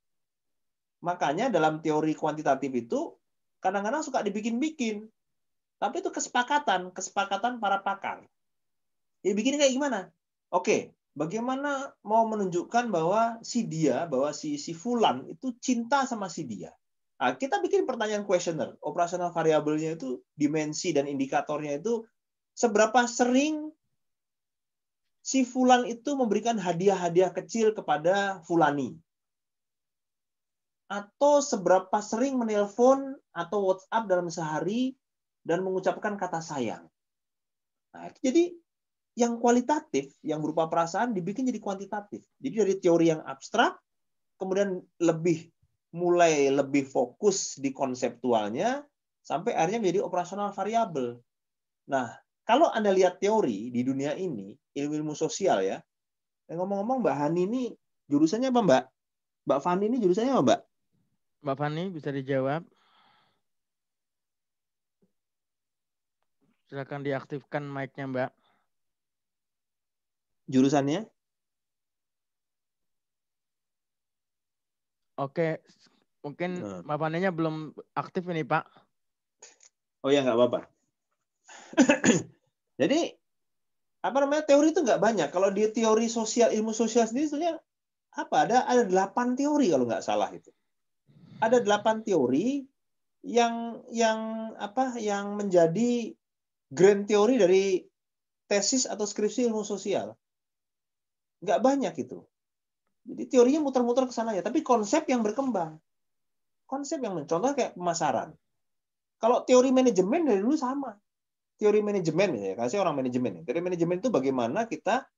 Makanya dalam teori kuantitatif itu, kadang-kadang suka dibikin-bikin. Tapi itu kesepakatan para pakar. Jadi bikin kayak gimana? Oke, bagaimana mau menunjukkan bahwa si Fulan itu cinta sama si dia? Nah, kita bikin pertanyaan kuesioner. Operasional variabelnya itu, dimensi dan indikatornya itu, seberapa sering si Fulan itu memberikan hadiah-hadiah kecil kepada Fulani? Atau seberapa sering menelpon atau WhatsApp dalam sehari dan mengucapkan kata sayang. Nah, jadi yang kualitatif, yang berupa perasaan, dibikin jadi kuantitatif. Jadi dari teori yang abstrak, kemudian mulai lebih fokus di konseptualnya, sampai akhirnya menjadi operasional variabel. Nah, kalau Anda lihat teori di dunia ini, ilmu sosial ya, ngomong-ngomong Mbak Hani ini jurusannya apa Mbak? Mbak Fani ini jurusannya apa Mbak? Mbak Fani bisa dijawab. Silakan diaktifkan mic-nya, Mbak. Jurusannya? Oke, mungkin Mbak Faninya belum aktif ini, Pak. Oh ya, nggak apa-apa. Jadi, teori itu nggak banyak. Kalau di teori sosial, ilmu sosial sendiri sebenarnya ada 8 teori kalau nggak salah itu. Ada 8 teori yang menjadi grand teori dari tesis atau skripsi ilmu sosial. Nggak banyak itu. Jadi teorinya muter-muter ke sana ya, tapi konsep yang berkembang. Contohnya kayak pemasaran. Kalau teori manajemen dari dulu sama. Teori manajemen ya, kasih orang manajemen. Teori manajemen itu bagaimana kita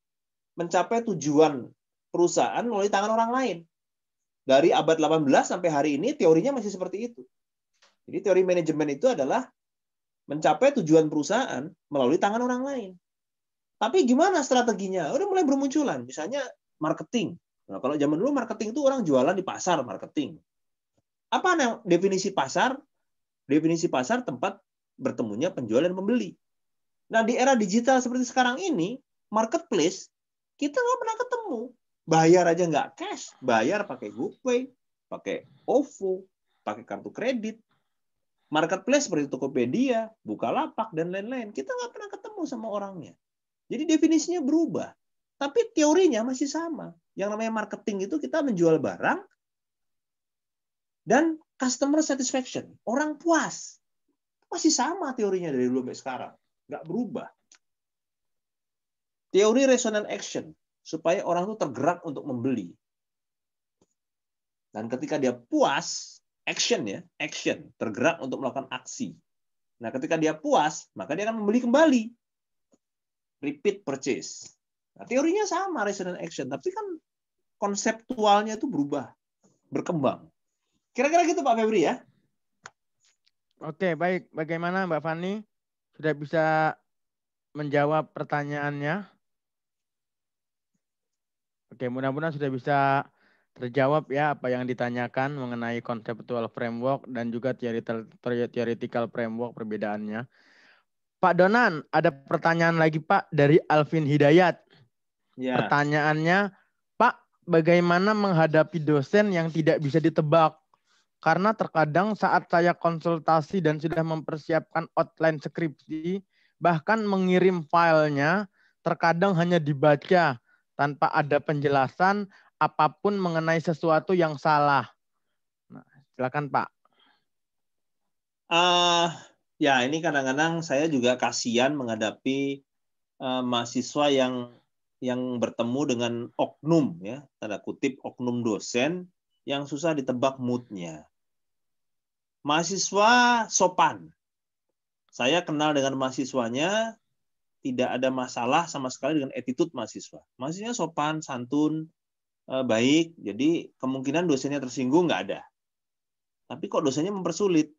mencapai tujuan perusahaan melalui tangan orang lain. Dari abad 18 sampai hari ini teorinya masih seperti itu. Jadi teori manajemen itu adalah mencapai tujuan perusahaan melalui tangan orang lain. Tapi gimana strateginya? Udah mulai bermunculan. Misalnya marketing. Nah, kalau zaman dulu marketing itu orang jualan di pasar, marketing. Apa definisi pasar? Definisi pasar tempat bertemunya penjual dan pembeli. Nah, di era digital seperti sekarang ini, marketplace, kita nggak pernah ketemu. Bayar aja nggak cash. Bayar pakai GoPay, pakai OVO, pakai kartu kredit. Marketplace seperti Tokopedia, Bukalapak, dan lain-lain. Kita nggak pernah ketemu sama orangnya. Jadi definisinya berubah. Tapi teorinya masih sama. Yang namanya marketing itu kita menjual barang dan customer satisfaction. Orang puas. Masih sama teorinya dari dulu sampai sekarang. Nggak berubah. Teori resonant action. Supaya orang itu tergerak untuk membeli. Dan ketika dia puas, action ya, action. Tergerak untuk melakukan aksi. Nah, ketika dia puas, maka dia akan membeli kembali. Repeat purchase. Nah, teorinya sama, resonant action. Tapi kan konseptualnya itu berubah. Berkembang. Kira-kira gitu Pak Febri ya. Oke, baik. Bagaimana Mbak Fani? Sudah bisa menjawab pertanyaannya? Oke, mudah-mudahan sudah bisa terjawab ya apa yang ditanyakan mengenai conceptual framework dan juga theoretical framework perbedaannya. Pak Donan, ada pertanyaan lagi Pak dari Alvin Hidayat. Ya. Pertanyaannya, Pak, bagaimana menghadapi dosen yang tidak bisa ditebak? Karena terkadang saat saya konsultasi dan sudah mempersiapkan outline skripsi, bahkan mengirim filenya, terkadang hanya dibaca tanpa ada penjelasan apapun mengenai sesuatu yang salah. Nah, silakan Pak. Ya, ini kadang-kadang saya juga kasihan menghadapi mahasiswa yang bertemu dengan oknum ya, tanda kutip oknum dosen yang susah ditebak moodnya. Mahasiswa sopan. Saya kenal dengan mahasiswanya, tidak ada masalah sama sekali dengan attitude mahasiswa. Mahasiswanya sopan, santun, baik, jadi kemungkinan dosennya tersinggung nggak ada. Tapi kok dosennya mempersulit.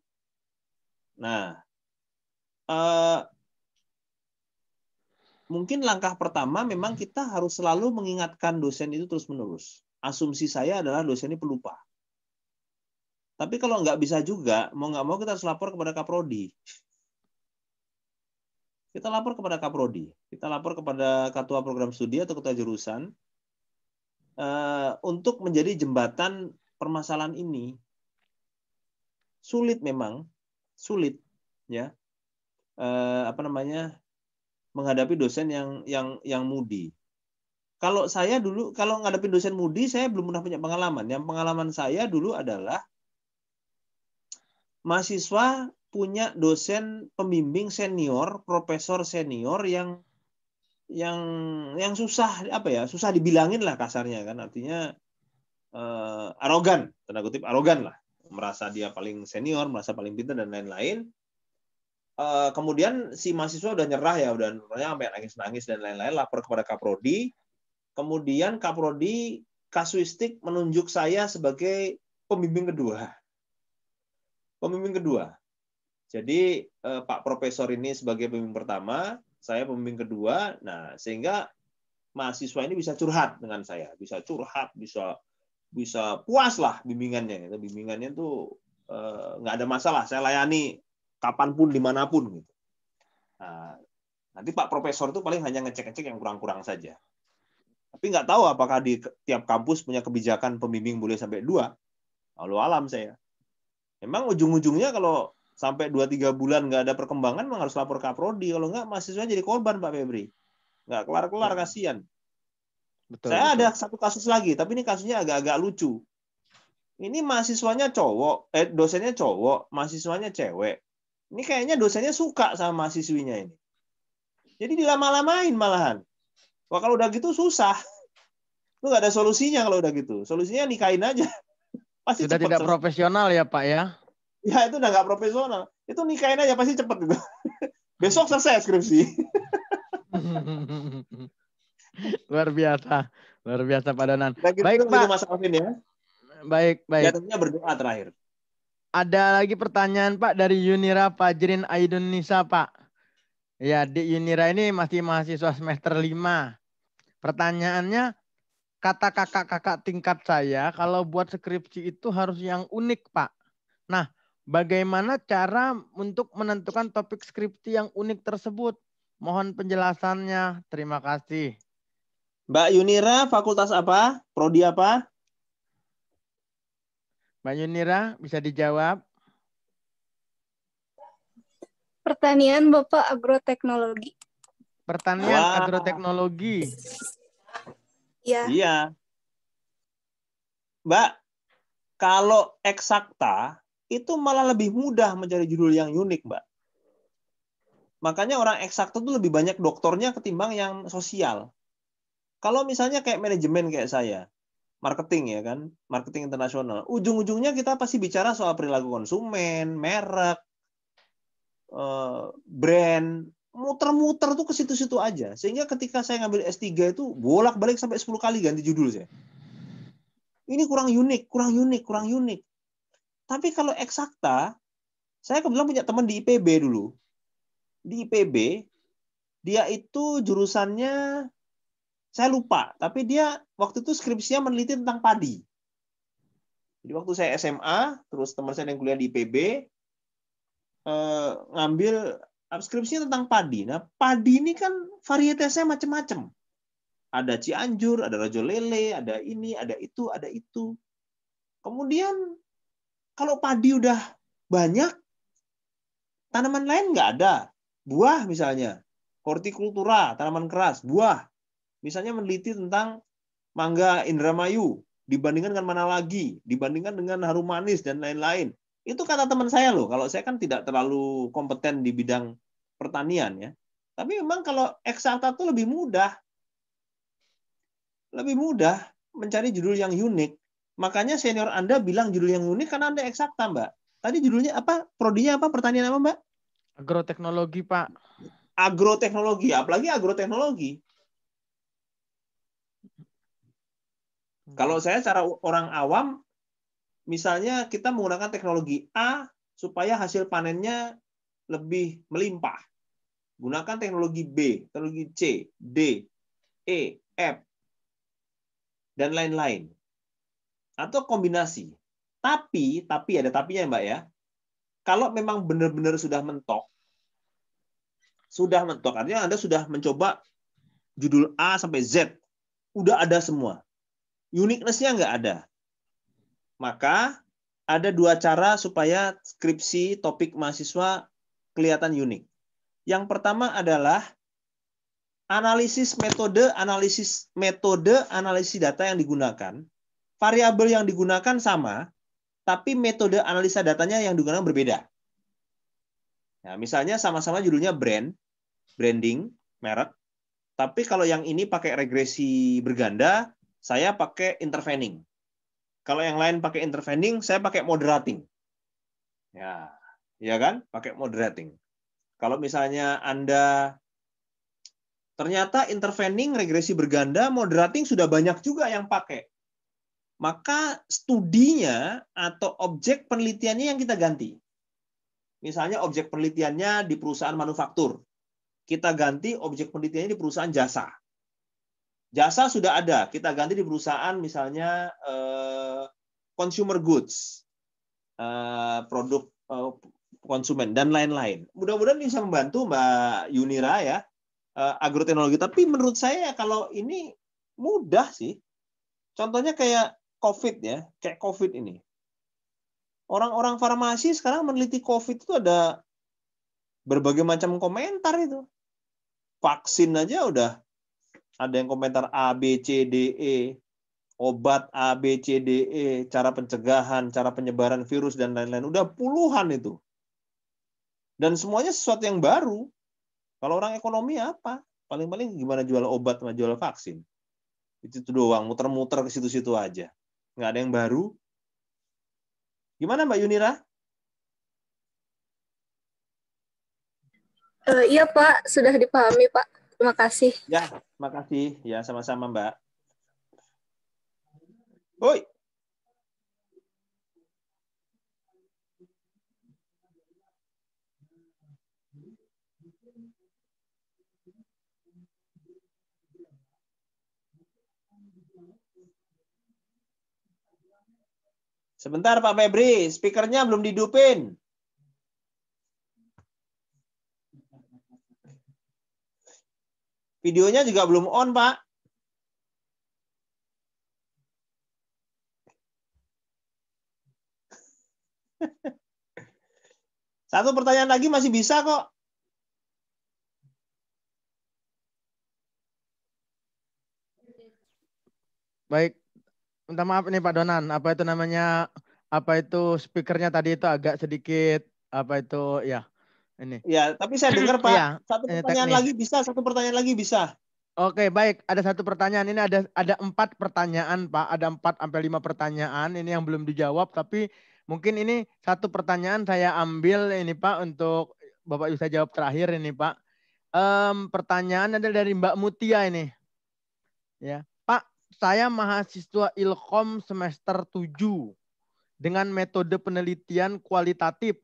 Nah, mungkin langkah pertama memang kita harus selalu mengingatkan dosen itu terus-menerus. Asumsi saya adalah dosen ini pelupa. Tapi kalau nggak bisa juga, mau nggak mau kita harus lapor kepada Kaprodi. Kita lapor kepada Kaprodi. Kita lapor kepada Ketua Program Studi atau Ketua Jurusan untuk menjadi jembatan permasalahan ini. Sulit memang, sulit ya. Menghadapi dosen yang moody. Kalau saya dulu, kalau ngadepin dosen moody, saya belum pernah punya pengalaman. Yang pengalaman saya dulu adalah mahasiswa punya dosen pembimbing senior, profesor senior yang susah susah dibilangin lah kasarnya kan, artinya arogan, tanda kutip arogan lah, merasa dia paling senior, merasa paling pintar dan lain-lain. Kemudian si mahasiswa udah nyerah ya, udah sampai nangis-nangis dan lain-lain, lapor kepada Kaprodi. Kemudian Kaprodi kasuistik menunjuk saya sebagai pembimbing kedua. Jadi Pak Profesor ini sebagai pembimbing pertama, saya pembimbing kedua. Nah, sehingga mahasiswa ini bisa curhat dengan saya, bisa curhat, bisa puas lah bimbingannya. Bimbingannya tuh nggak ada masalah, saya layani kapanpun, dimanapun gitu. Nah, nanti Pak Profesor itu paling hanya ngecek-ngecek yang kurang-kurang saja. Tapi nggak tahu apakah di tiap kampus punya kebijakan pembimbing boleh sampai 2. Lalu alam saya. Memang ujung-ujungnya kalau sampai 2-3 bulan nggak ada perkembangan, memang harus lapor ke Kaprodi. Kalau nggak, mahasiswanya jadi korban, Pak Febri. Nggak kelar-kelar, kasihan. Saya ada satu kasus lagi, tapi ini kasusnya agak-agak lucu. Ini mahasiswanya cowok, dosennya cowok, mahasiswanya cewek. Ini kayaknya dosennya suka sama mahasiswinya ini. Jadi dilama-lamain malahan. Wah, kalau udah gitu susah. Lu nggak ada solusinya kalau udah gitu. Solusinya nikahin aja. Pasti sudah tidak profesional ya Pak ya? Ya itu udah nggak profesional. Itu nikahin aja pasti cepet gitu. Besok selesai skripsi. Luar biasa Pak Donan. Baik Pak. Mas Alvin ya. Baik. Ya tentunya berdoa terakhir. Ada lagi pertanyaan Pak dari Yunira Fajrin Aidun Nisa Pak. Ya, di Yunira ini masih mahasiswa semester 5. Pertanyaannya, kata kakak-kakak tingkat saya, kalau buat skripsi itu harus yang unik, Pak. Nah, bagaimana cara untuk menentukan topik skripsi yang unik tersebut? Mohon penjelasannya. Terima kasih. Mbak Yunira, fakultas apa? Prodi apa? Mbak Yunira, bisa dijawab? Pertanian Bapak agroteknologi. Pertanian Wah, agroteknologi. Ya. iya. Mbak, kalau eksakta, itu malah lebih mudah mencari judul yang unik, Mbak. Makanya orang eksakta itu lebih banyak doktornya ketimbang yang sosial. Kalau misalnya kayak manajemen kayak saya, marketing ya kan, marketing internasional, ujung-ujungnya kita pasti bicara soal perilaku konsumen, merek, brand, muter-muter tuh ke situ-situ aja. Sehingga ketika saya ngambil S3 itu bolak-balik sampai 10 kali ganti judul saya. Ini kurang unik, kurang unik, kurang unik. Tapi kalau eksakta, saya kebetulan punya teman di IPB dulu. Di IPB, dia itu jurusannya, saya lupa, tapi dia waktu itu skripsinya meneliti tentang padi. Jadi waktu saya SMA, terus teman saya yang kuliah di IPB, ngambil skripsinya tentang padi. Nah, padi ini kan varietasnya macam-macam. Ada Cianjur, ada Rajo Lele, ada ini, ada itu, ada itu. Kemudian kalau padi udah banyak, tanaman lain nggak ada. Buah misalnya, hortikultura, tanaman keras, buah. Misalnya meneliti tentang mangga Indramayu, dibandingkan dengan mana lagi, dibandingkan dengan harum manis, dan lain-lain. Itu kata teman saya loh, kalau saya kan tidak terlalu kompeten di bidang pertanian ya. Tapi memang kalau eksakta itu lebih mudah mencari judul yang unik. Makanya senior Anda bilang judul yang unik karena Anda eksakta, Mbak. Tadi judulnya apa? Prodinya apa? Pertanian apa, Mbak? Agroteknologi, Pak. Agroteknologi, apalagi agroteknologi. Kalau saya cara orang awam, misalnya kita menggunakan teknologi A supaya hasil panennya lebih melimpah. Gunakan teknologi B, teknologi C, D, E, F, dan lain-lain. Atau kombinasi. Tapi ada tapinya Mbak ya. Kalau memang benar-benar sudah mentok, artinya Anda sudah mencoba judul A sampai Z, udah ada semua. Uniqueness-nya nggak ada. Maka ada dua cara supaya skripsi topik mahasiswa kelihatan unik. Yang pertama adalah analisis analisis data yang digunakan. Variabel yang digunakan sama, tapi metode analisa datanya yang digunakan berbeda. Nah, misalnya sama-sama judulnya branding, merek. Tapi kalau yang ini pakai regresi berganda, saya pakai intervening. Kalau yang lain pakai intervening, saya pakai moderating. Ya kan? Pakai moderating. Kalau misalnya Anda ternyata intervening, regresi berganda, moderating sudah banyak juga yang pakai. Maka studinya atau objek penelitiannya yang kita ganti. Misalnya objek penelitiannya di perusahaan manufaktur. Kita ganti objek penelitiannya di perusahaan jasa. Jasa sudah ada, kita ganti di perusahaan misalnya consumer goods, produk konsumen, dan lain-lain. Mudah-mudahan bisa membantu Mbak Yunira ya, agroteknologi. Tapi menurut saya kalau ini mudah sih. Contohnya kayak COVID ya, kayak COVID ini. Orang-orang farmasi sekarang meneliti COVID itu ada berbagai macam komentar itu. Vaksin aja udah ada yang komentar A, B, C, D, E. Obat A, B, C, D, E. Cara pencegahan, cara penyebaran virus, dan lain-lain. Udah puluhan itu. Dan semuanya sesuatu yang baru. Kalau orang ekonomi apa? Paling-paling gimana jual obat sama jual vaksin. Itu doang, muter-muter ke situ-situ aja. Nggak ada yang baru. Gimana Mbak Yunira? Iya Pak, sudah dipahami Pak. Terima kasih. Ya, makasih. Ya, sama-sama Mbak. Oi. Sebentar Pak Febri, speakernya belum dihidupin. Videonya juga belum on, Pak. Satu pertanyaan lagi masih bisa kok. Baik, minta maaf nih Pak Donan, apa itu namanya, apa itu speakernya tadi itu agak sedikit, apa itu, ya, ini. Ya, tapi saya dengar Pak. Iya, Satu ini pertanyaan teknis. lagi bisa, satu pertanyaan lagi bisa. Oke, baik. Ada satu pertanyaan. Ini ada 4 pertanyaan, Pak. Ada 4 sampai 5 pertanyaan. Ini yang belum dijawab, tapi mungkin ini satu pertanyaan saya ambil ini, Pak, untuk Bapak bisa jawab terakhir ini, Pak. Pertanyaan adalah dari Mbak Mutia ini. Ya, Pak, saya mahasiswa Ilkom semester 7 dengan metode penelitian kualitatif.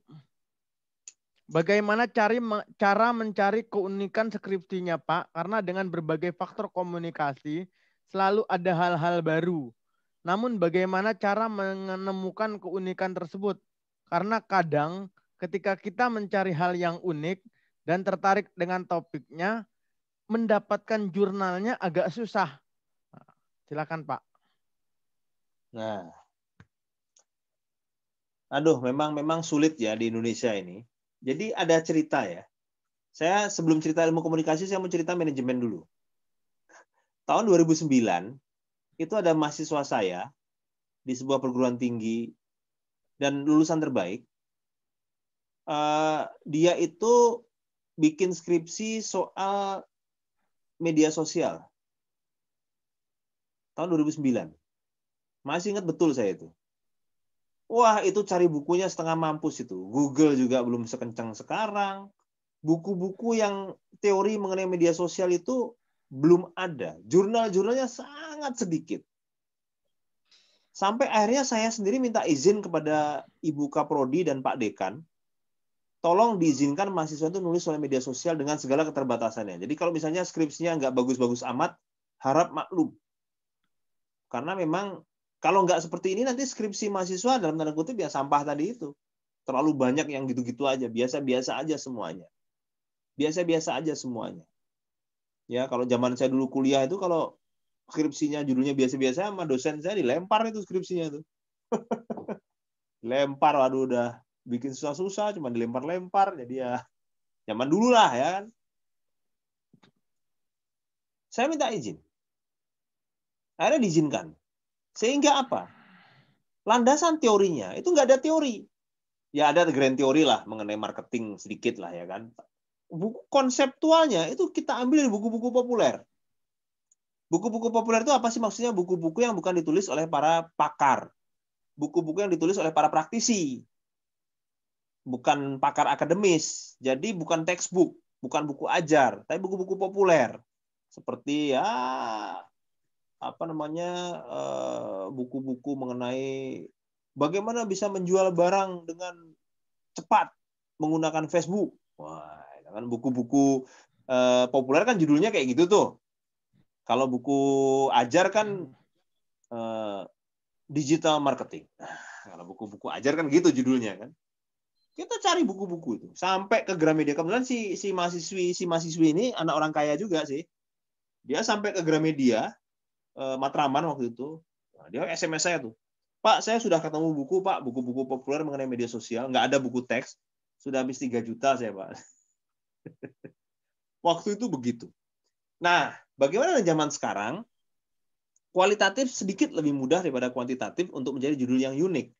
Bagaimana cara mencari keunikan skripsinya, Pak? Karena dengan berbagai faktor komunikasi selalu ada hal-hal baru. Namun bagaimana cara menemukan keunikan tersebut? Karena kadang ketika kita mencari hal yang unik dan tertarik dengan topiknya, mendapatkan jurnalnya agak susah. Silakan, Pak. Nah, aduh, memang sulit ya di Indonesia ini. Jadi ada cerita ya. Saya sebelum cerita ilmu komunikasi, saya mau cerita manajemen dulu. Tahun 2009, itu ada mahasiswa saya di sebuah perguruan tinggi dan lulusan terbaik. Dia itu bikin skripsi soal media sosial. Tahun 2009. Masih ingat betul saya itu. Wah, itu cari bukunya setengah mampus itu. Google juga belum sekencang sekarang. Buku-buku yang teori mengenai media sosial itu belum ada. Jurnal-jurnalnya sangat sedikit. Sampai akhirnya saya sendiri minta izin kepada Ibu Kaprodi dan Pak Dekan. Tolong diizinkan mahasiswa itu nulis soal media sosial dengan segala keterbatasannya. Jadi kalau misalnya skripsinya nggak bagus-bagus amat, harap maklum. Karena memang kalau nggak seperti ini nanti skripsi mahasiswa dalam tanda kutip ya sampah tadi itu. Terlalu banyak yang gitu-gitu aja, biasa-biasa aja semuanya. Biasa-biasa aja semuanya. Ya, kalau zaman saya dulu kuliah itu kalau skripsinya judulnya biasa-biasa sama dosen saya dilempar itu skripsinya itu. Lempar, waduh udah bikin susah-susah cuma dilempar-lempar jadi ya zaman dulu lah ya kan. Saya minta izin. Akhirnya diizinkan. Sehingga apa? Landasan teorinya itu nggak ada teori. Ya ada grand teori lah mengenai marketing sedikit lah ya kan. Buku konseptualnya itu kita ambil dari buku-buku populer. Buku-buku populer itu apa sih maksudnya? Buku-buku yang bukan ditulis oleh para pakar. Buku-buku yang ditulis oleh para praktisi. Bukan pakar akademis. Jadi bukan textbook, bukan buku ajar, tapi buku-buku populer. Seperti ya apa namanya buku-buku mengenai bagaimana bisa menjual barang dengan cepat menggunakan Facebook. Wah, kan buku-buku populer kan judulnya kayak gitu tuh. Kalau buku ajar kan digital marketing. Nah, kalau buku-buku ajar kan gitu judulnya kan. Kita cari buku-buku itu sampai ke Gramedia. Kebetulan si mahasiswi ini anak orang kaya juga sih. Dia sampai ke Gramedia Matraman waktu itu. Nah, dia SMS saya tuh. Pak, saya sudah ketemu buku, Pak. Buku-buku populer mengenai media sosial. Nggak ada buku teks. Sudah habis 3 juta saya, Pak. Waktu itu begitu. Nah, bagaimana dengan zaman sekarang? Kualitatif sedikit lebih mudah daripada kuantitatif untuk menjadi judul yang unik.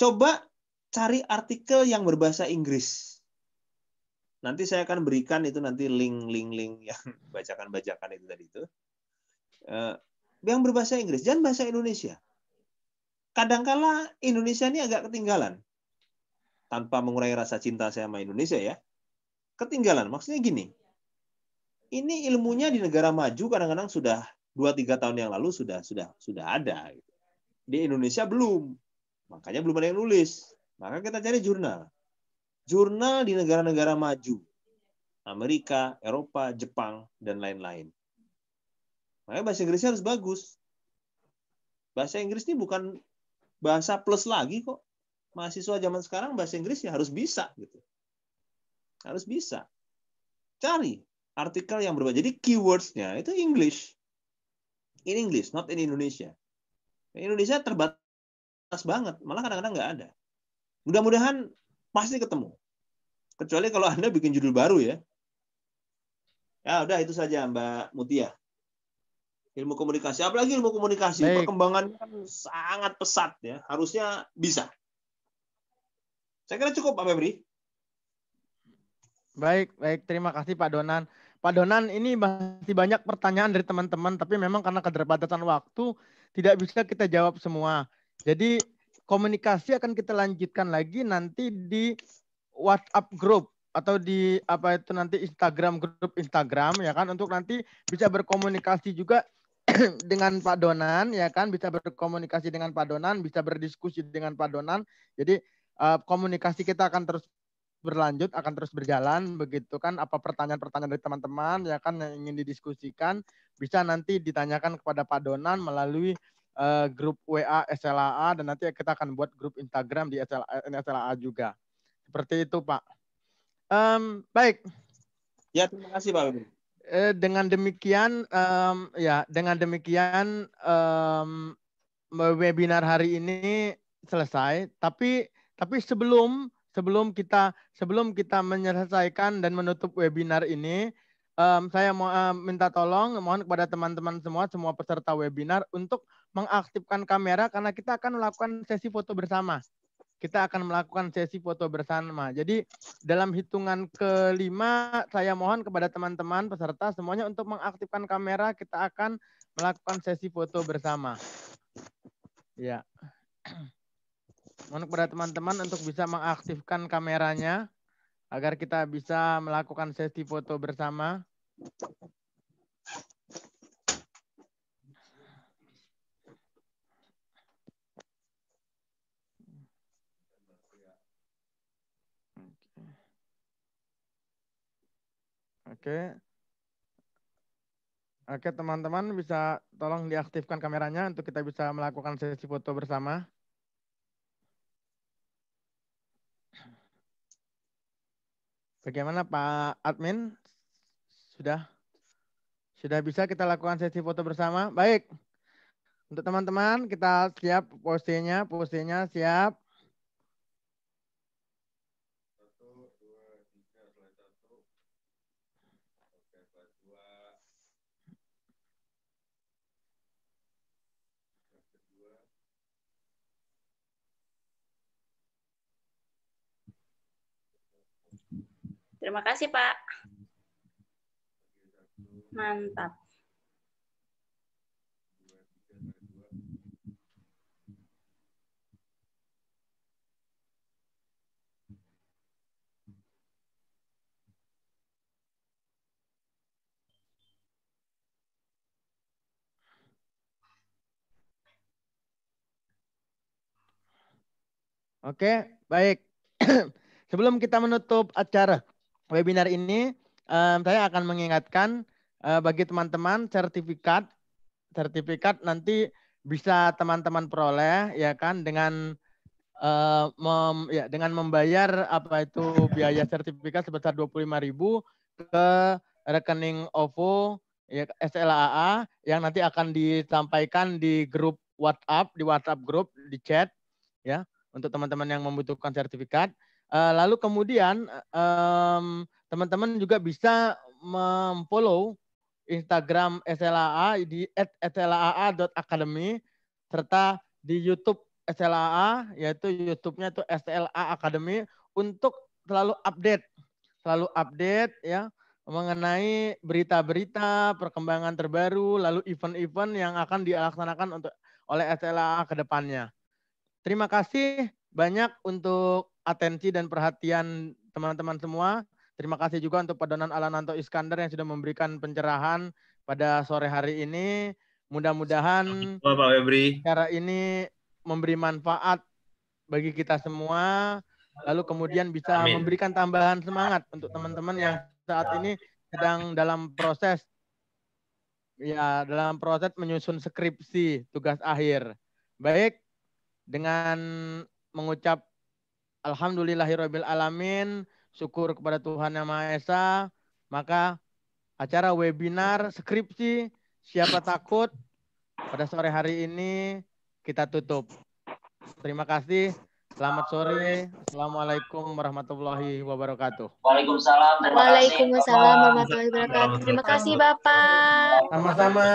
Coba cari artikel yang berbahasa Inggris. Nanti saya akan berikan itu nanti link yang bacakan itu tadi itu. Yang berbahasa Inggris, jangan bahasa Indonesia. Kadangkala Indonesia ini agak ketinggalan. Tanpa mengurangi rasa cinta saya sama Indonesia ya. Ketinggalan, maksudnya gini. Ini ilmunya di negara maju kadang-kadang sudah 2-3 tahun yang lalu sudah ada. Di Indonesia belum. Makanya belum ada yang nulis. Maka kita cari jurnal. Jurnal di negara-negara maju. Amerika, Eropa, Jepang, dan lain-lain. Makanya bahasa Inggrisnya harus bagus. Bahasa Inggris ini bukan bahasa plus lagi kok. Mahasiswa zaman sekarang bahasa Inggris ya harus bisa gitu. Harus bisa. Cari artikel yang berbeda. Jadi keywords-nya itu English. In English, not in Indonesia. In Indonesia terbatas banget. Malah kadang-kadang nggak ada. Mudah-mudahan pasti ketemu. Kecuali kalau Anda bikin judul baru ya. Ya udah itu saja Mbak Mutia. Ilmu komunikasi, apalagi ilmu komunikasi, Baik. perkembangannya kan sangat pesat ya. Harusnya bisa. Saya kira cukup Pak Febri. Baik, baik. Terima kasih Pak Donan. Pak Donan, ini masih banyak pertanyaan dari teman-teman, tapi memang karena keterbatasan waktu, tidak bisa kita jawab semua. Jadi komunikasi akan kita lanjutkan lagi nanti di WhatsApp group atau di apa itu nanti Instagram, grup Instagram ya kan, untuk nanti bisa berkomunikasi juga dengan Pak Donan ya kan, bisa berkomunikasi dengan Pak Donan, bisa berdiskusi dengan Pak Donan. Jadi komunikasi kita akan terus berlanjut, akan terus berjalan begitu kan. Apa pertanyaan-pertanyaan dari teman-teman ya kan yang ingin didiskusikan bisa nanti ditanyakan kepada Pak Donan melalui grup WA SLAA, dan nanti kita akan buat grup Instagram di SLAA juga. Seperti itu Pak. Baik. Ya, terima kasih Pak Febri. Dengan demikian webinar hari ini selesai. Tapi sebelum kita menyelesaikan dan menutup webinar ini, saya mau minta mohon kepada teman-teman semua peserta webinar untuk mengaktifkan kamera karena kita akan melakukan sesi foto bersama. Kita akan melakukan sesi foto bersama. Jadi dalam hitungan kelima, saya mohon kepada teman-teman peserta semuanya untuk mengaktifkan kamera. Kita akan melakukan sesi foto bersama. Ya. Mohon kepada teman-teman untuk bisa mengaktifkan kameranya agar kita bisa melakukan sesi foto bersama. Oke, teman-teman bisa tolong diaktifkan kameranya untuk kita bisa melakukan sesi foto bersama. Bagaimana Pak Admin? Sudah bisa kita lakukan sesi foto bersama? Baik. Untuk teman-teman kita siap posenya siap. Terima kasih, Pak. Mantap. Oke, baik. Sebelum kita menutup acara webinar ini, saya akan mengingatkan bagi teman-teman sertifikat nanti bisa teman-teman peroleh ya kan dengan dengan membayar apa itu biaya sertifikat sebesar 25.000 ke rekening OVO ya, SLAA yang nanti akan disampaikan di grup WhatsApp, di WhatsApp grup, di chat ya untuk teman-teman yang membutuhkan sertifikat. Lalu kemudian teman-teman juga bisa memfollow Instagram SLAA di @slaa.academy serta di YouTube SLAA, yaitu YouTube-nya itu SLA Academy, untuk selalu update ya mengenai berita-berita, perkembangan terbaru, lalu event-event yang akan dilaksanakan oleh SLAA ke depannya. Terima kasih banyak untuk atensi dan perhatian teman-teman semua. Terima kasih juga untuk Pak Donan Alananto Iskandar yang sudah memberikan pencerahan pada sore hari ini. Mudah-mudahan Pak Febri. acara ini memberi manfaat bagi kita semua. Lalu kemudian bisa memberikan tambahan semangat untuk teman-teman yang saat ini sedang dalam proses ya dalam proses menyusun skripsi tugas akhir. Baik, dengan mengucap alhamdulillahirabbil alamin, syukur kepada Tuhan Yang Maha Esa, maka acara webinar skripsi Siapa Takut pada sore hari ini kita tutup. Terima kasih. Selamat sore. Assalamualaikum warahmatullahi wabarakatuh. Waalaikumsalam. Terima kasih. Waalaikumsalam warahmatullahi wabarakatuh. Terima kasih Bapak. Sama-sama.